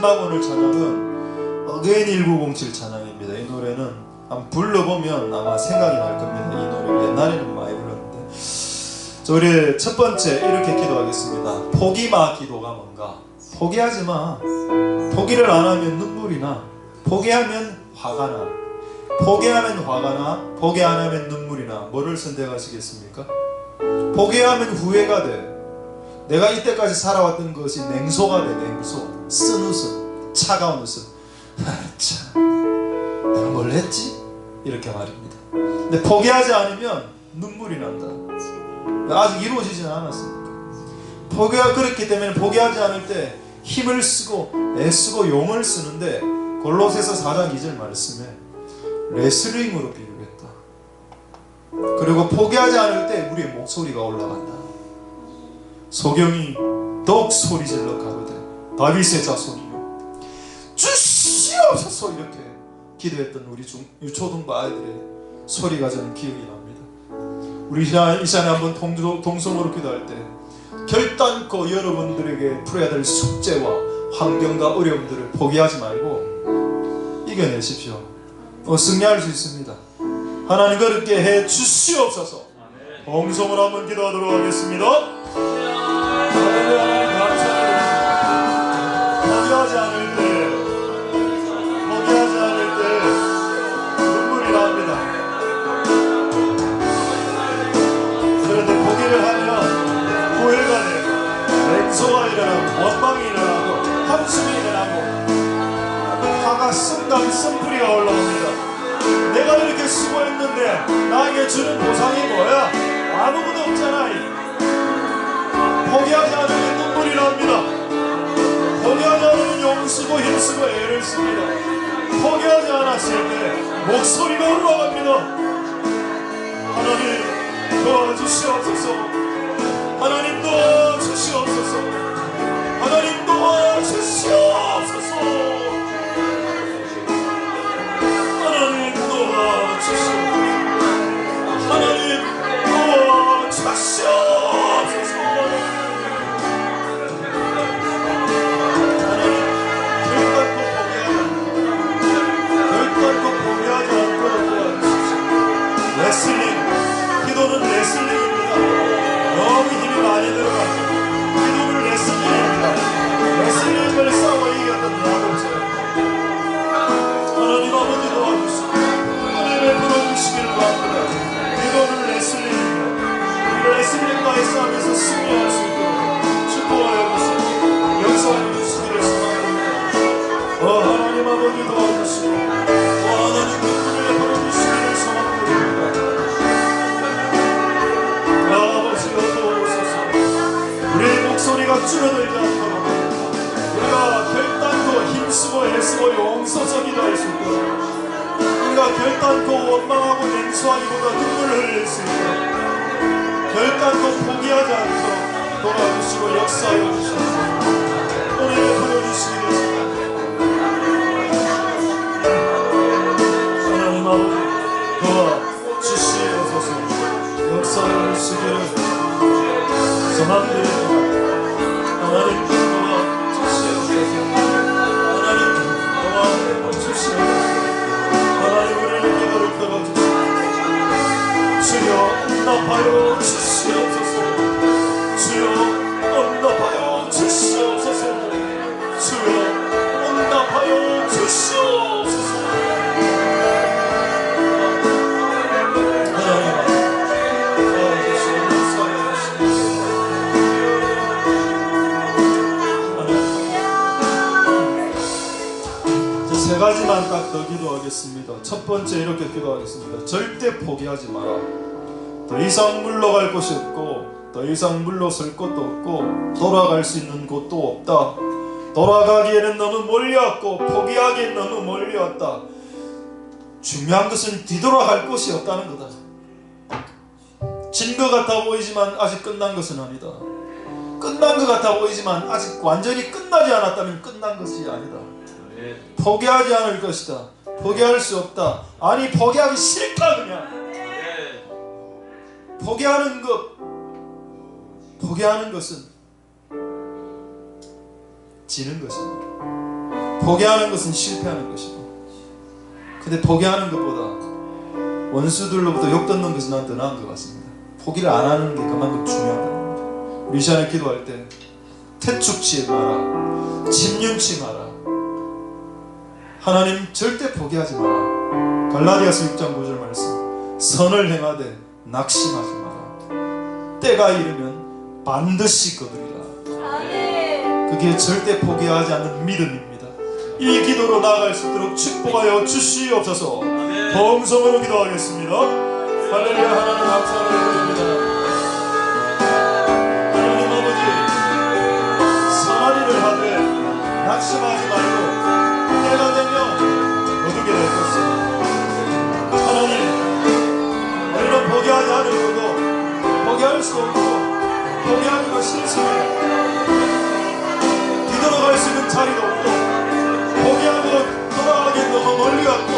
마지막 오늘 찬양은 어게인 1907 찬양입니다. 이 노래는 한번 불러보면 아마 생각이 날 겁니다. 이 노래 옛날에는 많이 불렀는데. 자, 우리 첫 번째 이렇게 기도하겠습니다. 포기마 기도가 뭔가? 포기하지 마. 포기를 안 하면 눈물이 나. 포기하면 화가 나. 포기하면 화가 나. 포기 안 하면 눈물이 나. 뭐를 선택하시겠습니까? 포기하면 후회가 돼. 내가 이때까지 살아왔던 것이 냉소가 돼. 냉소. 쓴 웃음, 차가운 웃음. 참, 내가 뭘 했지? 이렇게 말입니다. 근데 포기하지 않으면 눈물이 난다. 아직 이루어지지는 않았으니까. 포기가 그렇기 때문에 포기하지 않을 때 힘을 쓰고 애쓰고 용을 쓰는데, 골로새서 4장 2절 말씀에 레슬링으로 비유했다. 그리고 포기하지 않을 때 우리의 목소리가 올라간다. 소경이 더욱 소리질러 가로되 다윗의 자손이요 주시옵소서 이렇게 기도했던 우리 유초등부 아이들의 소리가 저는 기억이 납니다. 우리 이 시간에 한번 동성으로 기도할 때 결단코 여러분들에게 풀어야 될 숙제와 환경과 어려움들을 포기하지 말고 이겨내십시오. 승리할 수 있습니다. 하나님 그렇게 해 주시옵소서. 동성으로 한번 기도하도록 하겠습니다. 하나님 감사합니다. 포기하지 않을 때 눈물이 납니다. 그런데 포기를 하면 후회가 되고 냉소가 일어나고 원망이 일어나고 한숨이 일어나고 화가 쓴뿌리가 올라옵니다. 내가 이렇게 수고했는데 나에게 주는 보상이 뭐야? 아무것도 없잖아. 포기하지 않으면 눈물이 납니다. 포기하지 않으면 용쓰고 힘쓰고 애를 씁니다. 포기하지 않았을 때 목소리가 올라갑니다. 하나님 도와주시옵소서. 하나님 도와주시옵소서. 하나님 도와주시옵소서. 하나님 도와주시옵소서. 하나님 도와주시옵소서. 레슬링, 기도는 레슬링입니다. 너무 힘이 많이 들어가죠. 기도는 레슬링입니다. 레슬링을 싸워 이겼던 나도 없어요. 하나님 아버지 도와주시고 하나님의 불어주시기를 바랍니다. 기도는 레슬링입니다. 레슬링과의 싸움에서 승리할 수 있도록 축복하여 주시고 역사하여 주시기를 소망합니다. 하나님 아버지 도와주시고 하나님 그분을 불어주시기를 소망합니다. 우리의 목소리가 줄어들지 않도록 우리가 결단코 힘쓰고 애쓰고 용서서 기도할 수 있도록 우리가 결단코 원망하고 냉소하기보다 눈물을 흘릴 수 있도록 결단코 포기하지 않도록 도와주시고 역사하여 주시고 은혜를 부어주시기를 하나님 아버지 도와주시옵소서. 역사하여 주시기를 소망드립니다. 하나님 도와주시옵소서. 하나님 도와주시옵소서. 하나님 우리의 기도를 들어주시옵소서. 주여 응답하여 주시옵소서. 주여 응답하여 주시옵소서. 주여 응답하여 주시옵소서. 세 가지만 딱 더 기도하겠습니다. 첫 번째 이렇게 기도하겠습니다. 절대 포기하지 마라. 더 이상 물러갈 곳이 없고 더 이상 물러설 곳도 없고 돌아갈 수 있는 곳도 없다. 돌아가기에는 너무 멀리왔고 포기하기엔 너무 멀리왔다. 중요한 것은 뒤돌아갈 곳이 없다는 거다. 진 것 같아 보이지만 아직 끝난 것은 아니다. 끝난 것 같아 보이지만 아직 완전히 끝나지 않았다면 끝난 것이 아니다. 포기하지 않을 것이다. 포기할 수 없다. 아니 포기하기 싫다. 그냥 포기하는 것은 지는 것입니다. 포기하는 것은 실패하는 것이고, 근데 포기하는 것보다 원수들로부터 욕 듣는 것은 난 더 나은 것 같습니다. 포기를 안 하는 게 그만큼 중요하다는 겁니다. 우리 이 시간에 기도할 때 태축치 마라, 침륜치 마라. 하나님 절대 포기하지 마라. 갈라디아서 6장 9절 말씀, 선을 행하되 낙심하지 마라. 때가 이르면 반드시 거두리라. 그게 절대 포기하지 않는 믿음입니다. 이 기도로 나아갈 수 있도록 축복하여 주시옵소서. 동성으로 기도하겠습니다. 할렐루야. 하나님 감사를 드립니다. 하나님 아버지, 선한 일을 하되 낙심하지 말고 때가 되면 거두게 될 것입니다. 하나님, 우리는 포기하지 않을 거고 포기할 수 없고 포기하는 것 실수예요. 뒤돌아갈 수 있는 자리도 없고 포기하고 돌아가기 너무 멀리 갔고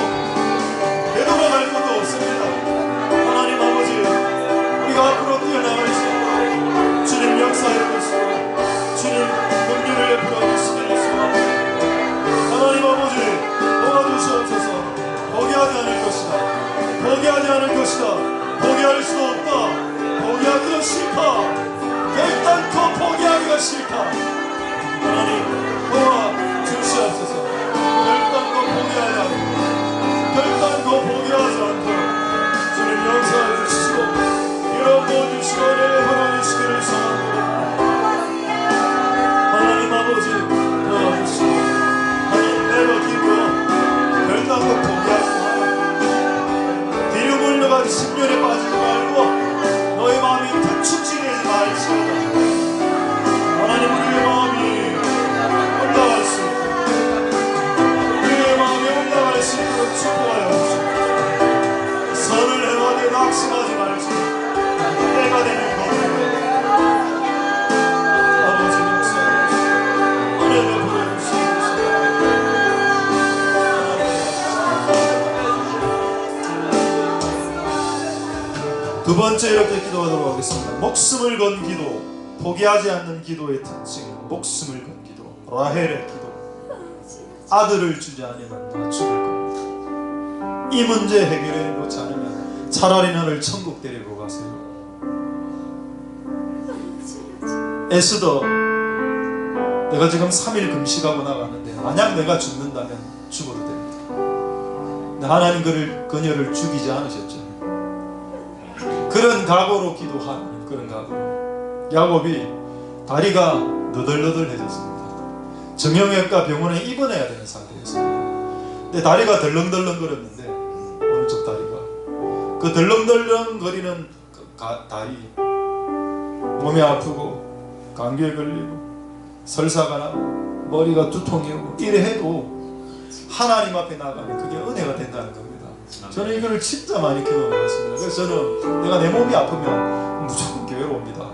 되돌아갈 것도 없습니다. 하나님 아버지, 우리가 앞으로 뛰어나갈 수 있도록 주님 역사해 주시고 주님 긍휼을 베풀어 주시기 원합니다. 하나님 아버지, 도와주시옵소서. 포기하지 않을 것이다. 포기하지 않을 것이다. 포기할 수 없다. 포기하기가 싫다. 결단코 포기하기가 싫다. 하나님 도와주시옵소서. 결단코 포기하지 않고 결단코 포기하지 않도록 주님 역사해 주시고 이런 모든 시간에 허락하시기를 소원합니다. 하나님 아버지 도와주시고 하나님 never give up. 결단코 포기하지 마라. 뒤로 물러가지 심년에 빠지지 말고 너의 마음이 툭축지되지 말지어다. 하나님, 우리의 마음이 올라갈 수 있도록 우리의 마음이 올라갈 수 있도록 축복하여 주시고 선을 행하되 낙심하지 말지 때가 되는 것으로 아버지 역사하여 주시고 은혜를 부어주시옵소서. 두 번째 이렇게 기도하도록 하겠습니다. 목숨을 건 기도. 포기하지 않는 기도의 특징은 목숨을 건 기도, 라헬의 기도. 아들을 주지 않으면 나 죽을 겁니다. 이 문제 해결해 놓지 않으면 차라리 너를 천국 데리고 가세요. 에스더, 내가 지금 3일 금식하고 나가는데 만약 내가 죽는다면 죽어도 됩니다. 근데 하나님 그녀를 죽이지 않으셨죠. 그런 각오로 기도하는 그런 각오로 야곱이 다리가 너덜너덜해졌습니다. 정형외과 병원에 입원해야 되는 상태였습니다. 근데 다리가 덜렁덜렁거렸는데 오른쪽 다리가 그 덜렁덜렁거리는 다리 몸이 아프고 감기에 걸리고 설사가 나고 머리가 두통이 오고 이래 해도 하나님 앞에 나가면 그게 은혜가 된다는 겁니다. 저는 이걸 진짜 많이 경험해봤습니다. 그래서 저는 내가 내 몸이 아프면 무조건 교회로 옵니다.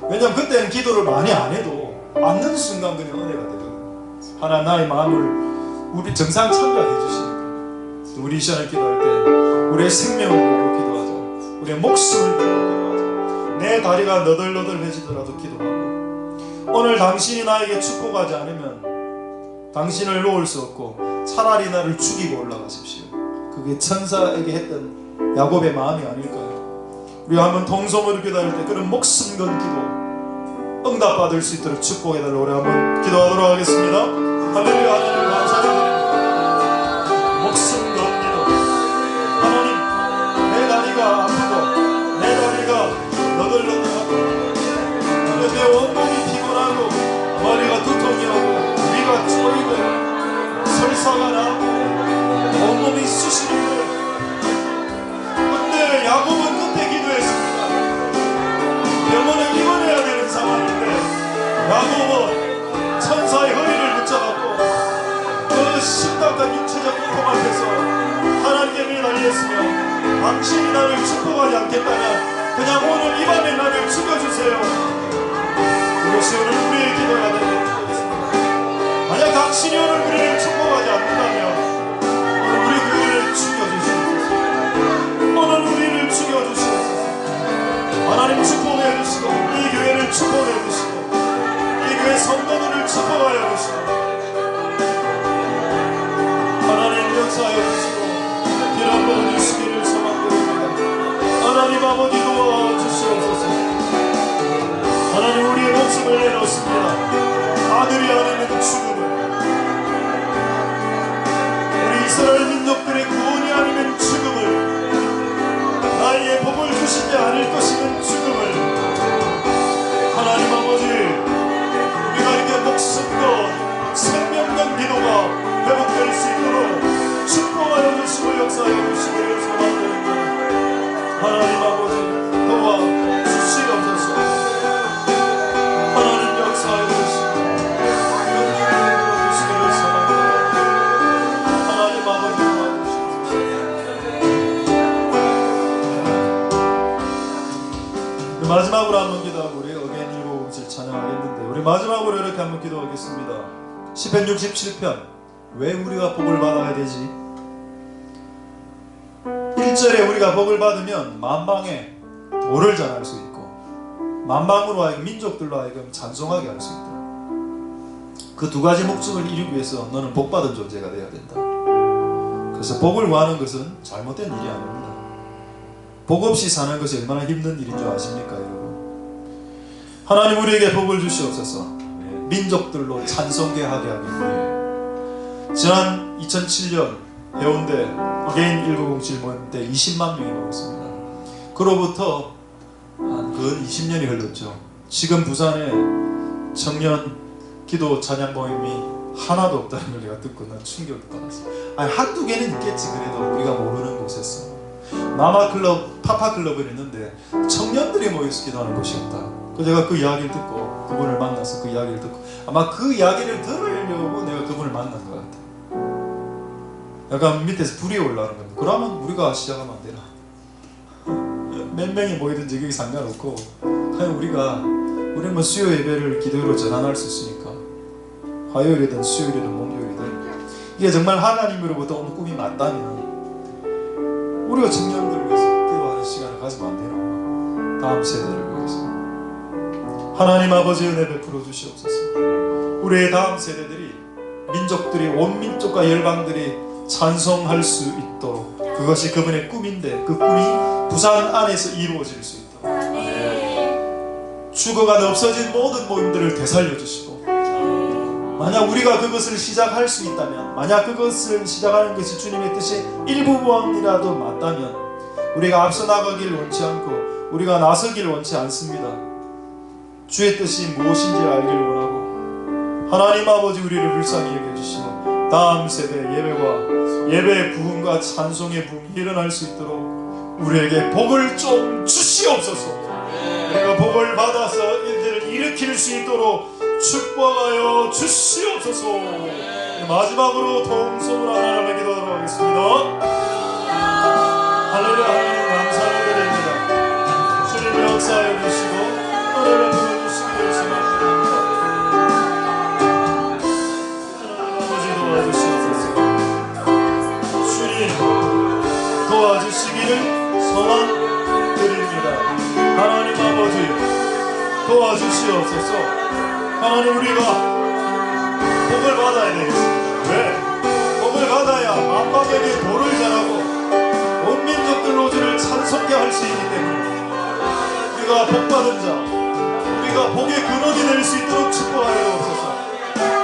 왜냐면 그때는 기도를 많이 안 해도 앉는 순간 그냥 은혜가 되거든요. 하나님 나의 마음을 우리 정상 참여해 주시니까 우리 이 시간에 기도할 때 우리의 생명을 보고 기도하자. 우리의 목숨을 보고 기도하자. 내 다리가 너덜너덜해지더라도 기도하고 오늘 당신이 나에게 축복하지 않으면 당신을 놓을 수 없고 차라리 나를 죽이고 올라가십시오. 그게 천사에게 했던 야곱의 마음이 아닐까요? 우리가 한번 통성으로 기도할 때 그런 목숨 건 기도 응답받을 수 있도록 축복해달라고 우리 한번 기도하도록 하겠습니다. 할렐루야. 하나님 감사드립니다. 목숨 건 기도. 하나님, 내 다리가 아프고 내 다리가 너덜너덜하고 내 온몸이 피곤하고 머리가 두통이 오고 위가 쪼이고 설사가 나고 온몸이 쑤시는 거예요. 근데 야곱은 그때 기도했습니다. 병원에 입원해야 되는 상황인데 야곱은 천사의 허리를 붙잡았고 그 심각한 육체적 고통 앞에서 하나님께 매달렸으며 당신이 나를 축복하지 않겠다면 그냥 오늘 이 밤에 나를 죽여주세요. 그것이 오늘 우리의 기도가 되는 것입니다. 만약 당신이 오늘 우리를 축복하지 않는다면 우리 교회를 죽여주시옵소서. 오늘 우리를 죽여주시옵소서. 하나님 축복해 주시고 이 교회를 축복해 주시고 이 교회 성도들을 축복하여 주시고 역사하여 주시고 길 한번 주시기를 소망드립니다. 하나님 아버지 도와주시옵소서. 하나님 우리의 목숨을 내놓습니다. 아들이 아니면 죽음을, 우리 이스라엘 민족들의 구원이 아니면 죽음을, 나의 복을 주시지 않을 것이면 죽음을, 하나님 아버지 우리가 이렇게 목숨과 생명과 기도가 회복될 수 있도록 축복하여 주시고 역사하여 주시기를 소망드립니다. 하나님 아버지 도와주시옵소서. 하나님 역사하여 주시고 주시기를 소망드립니다. 하나님 아버지 도와주시옵소서. 마지막으로 한번 기도하고 우리 어게인 157 찬양하겠는데, 우리 마지막으로 이렇게 한번 기도하겠습니다. 시편 67편 왜 우리가 복을 받아야 되지? 1절에 우리가 복을 받으면 만방에 도를 전할 수 있고 만방으로 하여금 민족들로 하여금 찬송하게 할 수 있다. 그 두 가지 목적을 이루기 위해서 너는 복받은 존재가 되어야 된다. 그래서 복을 구하는 것은 잘못된 일이 아닙니다. 복 없이 사는 것이 얼마나 힘든 일인 줄 아십니까 여러분? 하나님 우리에게 복을 주시옵소서. 민족들로 찬송케 하게 하기 위해 지난 2007년 해운대 어게인 1907 모임 때 20만 명이 모였습니다. 그로부터 한 근 20년이 흘렀죠. 지금 부산에 청년 기도 찬양 모임이 하나도 없다는 걸 내가 듣고 난 충격을 받았어요. 아니 한두 개는 있겠지. 그래도 우리가 모르는 곳에서 마마클럽, 파파클럽을 했는데 청년들이 모여서 기도하는 곳이 없다. 그래서 제가 그 이야기를 듣고 그분을 만나서 그 이야기를 듣고 아마 그 이야기를 들으려고 내가 그분을 만난 것 같아요. 약간 밑에서 불이 올라오는 겁니다. 그러면 우리가 시작하면 안 되나? 몇 명이 모이든지 그게 상관없고 그냥 우리는 뭐 수요 예배를 기도로 전환할 수 있으니까 화요일이든 수요일이든 목요일이든 이게 정말 하나님으로부터 온 꿈이 맞다면 우리가 청년들을 위해서 기도하는 시간을 가지면 안 되나? 다음 세대를 위해서 하나님 아버지 은혜 베풀어 주시옵소서. 우리의 다음 세대들이 민족들이 온 민족과 열방들이 찬송할 수 있도록 그것이 그분의 꿈인데 그 꿈이 부산 안에서 이루어질 수 있도록 죽어가 없어진 모든 모임들을 되살려 주시고 만약 우리가 그것을 시작할 수 있다면 만약 그것을 시작하는 것이 주님의 뜻이 일부분이라도 맞다면 우리가 앞서 나가기를 원치 않고 우리가 나서기를 원치 않습니다. 주의 뜻이 무엇인지 알기를 원하고 하나님 아버지 우리를 불쌍히 여겨주시고 다음 세대 예배의 부흥과 찬송의 부흥이 일어날 수 있도록 우리에게 복을 좀 주시옵소서. 우리가 복을 받아서 이들을 일으킬 수 있도록 축복하여 주시옵소서. 마지막으로 통성으로 하나님께 기도하도록 하겠습니다. 할렐루야. 하나님 감사드립니다. 주님 역사하여 주시고 은혜를 부어주시기를 소망드립니다. 하나님 아버지 도와주시옵소서. 주님 도와주시기를 소망드립니다. 하나님 아버지 도와주시옵소서. 하나님 우리가 복을 받아야 되겠습니다. 왜? 복을 받아야 만방에게 도를 전하고 온 민족들로 주를 찬송케 할 수 있기 때문에 우리가 복받은 자 우리가 복의 근원이 될 수 있도록 축복하여 주옵소서.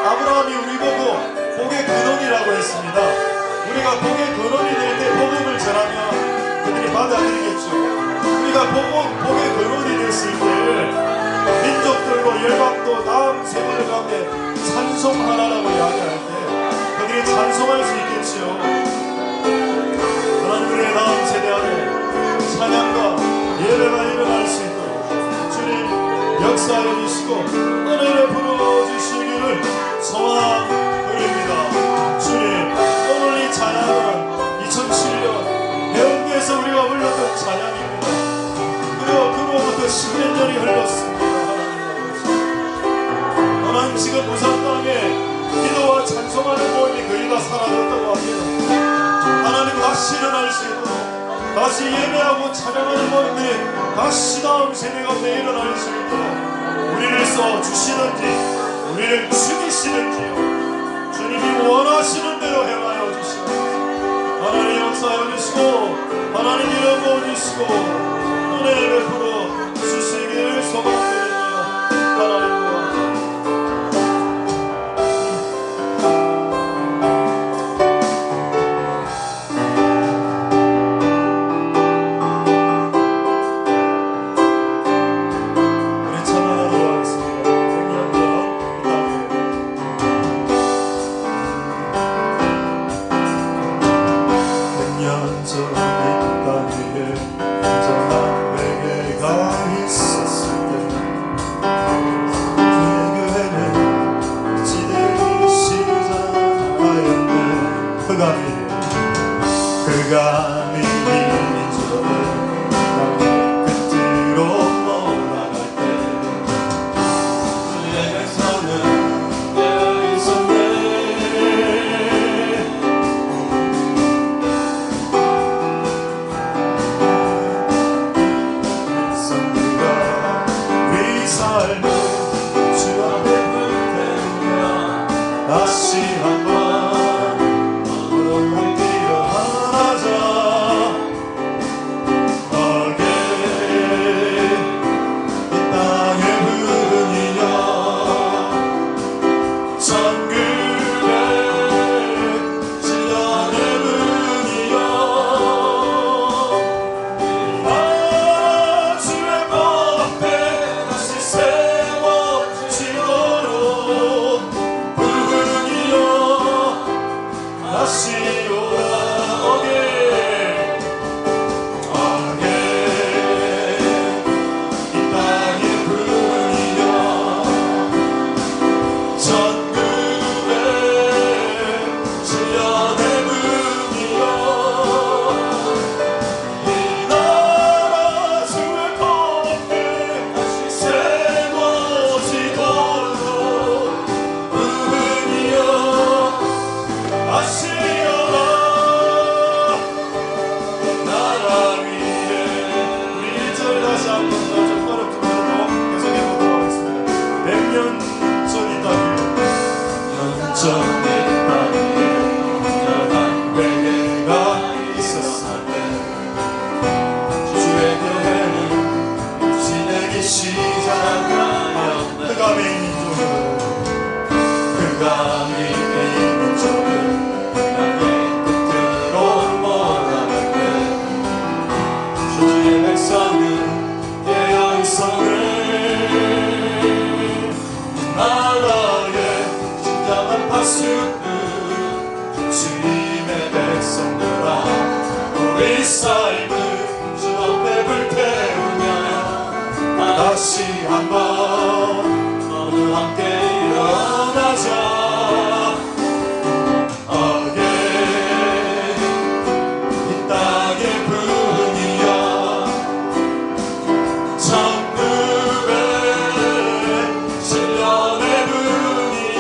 아브라함이 우리 보고 복의 근원이라고 했습니다. 우리가 복의 근원이 될 때 복음을 전하면 그들이 받아들이겠죠. 우리가 복의 근원이 됐을 때 민족들과 열방도 다음 세대들 가운데 찬송하라라고 이야기할 때 그들이 찬송할 수 있겠지요. 하나님 우리의 다음 세대 안에 찬양과 예배가 일어날 수 있도록 주님 역사하여 주시고 은혜를 부어주시기를 소망드립니다. 주님 오늘 이 찬양은 2007년 해운대에서 우리가 불렀던 찬양입니다. 그리고 그로부터 10년 전이 흘렀습니다. 하나님 지금 부산 땅에 기도와 찬송하는 모임이 거의 다 사라졌다고 합니다. 하나님 다시 일어날 수 있도록 다시 예배하고 찬양하는 모임들이 다시 다음 세대 가운데 일어날 수 있도록 우리를 써주시는지 우리를 죽이시는지요 주님이 원하시는 대로 행하여 주시옵소서. 하나님 이름 보여주시고 은혜 베풀어 주시길 소망드립니다. 하나님과 그가 민족을 끝으로 몰아갈 때 주의 백성은 되어 있었네. 백성들과 우리 삶을 주 앞에 불태우며 다시 한번 주님의 백성들아 우리 삶을 주 앞에 불태우며 다시 한번 모두 함께 일어나자. 이 땅의 분이여 천국의 신령의 분이여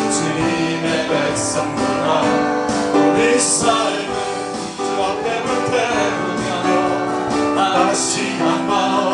주님의 백성들아 우리 삶을 주 앞에 불태우며 다시 한번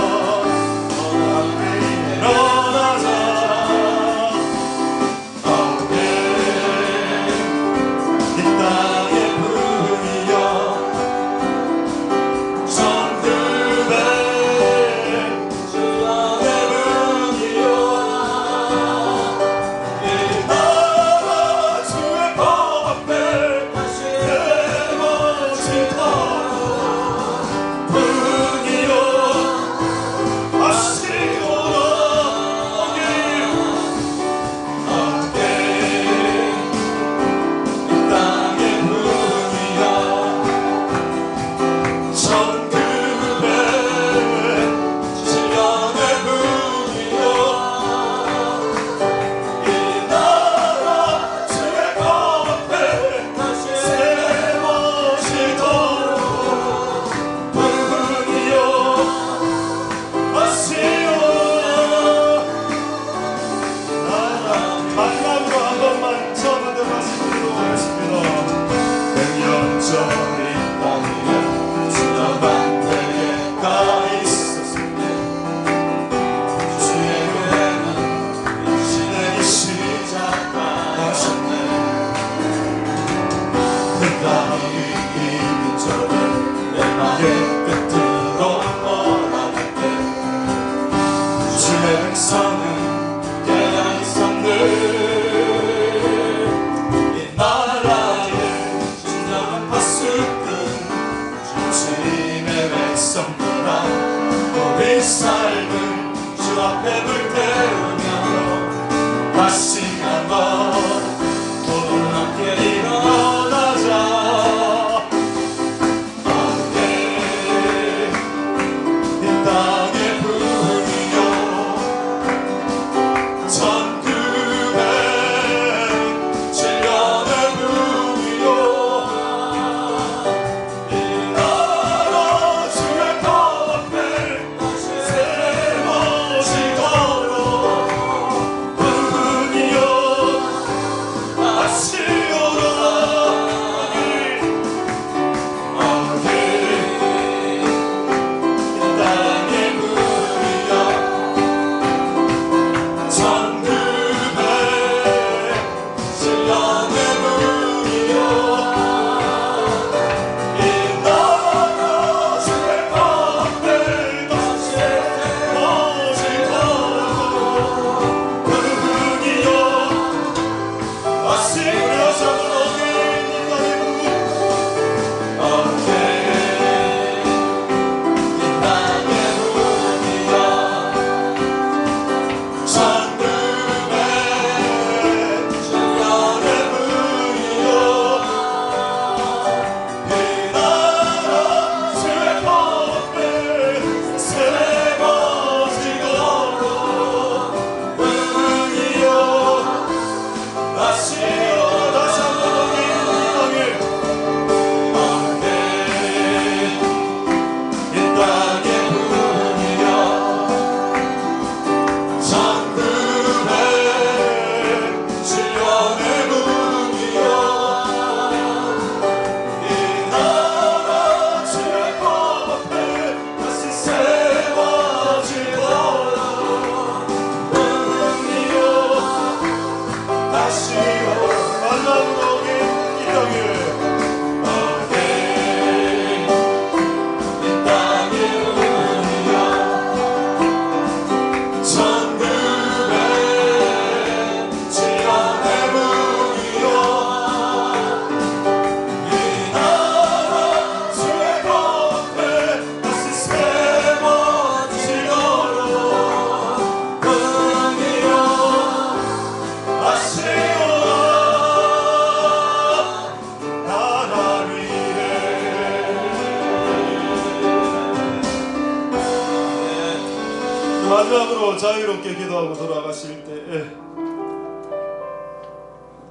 마지막으로 자유롭게 기도하고 돌아가실 때에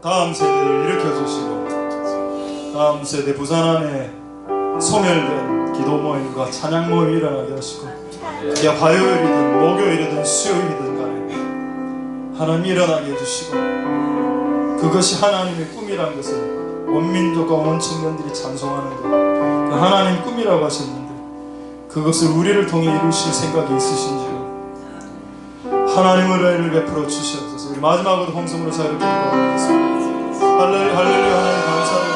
다음 세대를 일으켜주시고 다음 세대 부산 안에 소멸된 기도 모임과 찬양 모임이 일어나게 하시고 그게 화요일이든 목요일이든 수요일이든 간에 하나님 일어나게 해주시고 그것이 하나님의 꿈이란 것을 온 민족과 온 청년들이 찬송하는 것, 그 하나님 꿈이라고 하셨는데 그것을 우리를 통해 이루실 생각이 있으신지요. 하나님의 은혜를 베풀어 주시옵소서. 우리 마지막으로 홍성으로 자유롭게 기도하겠습니다. 할렐루야. 하나님 감사합니다.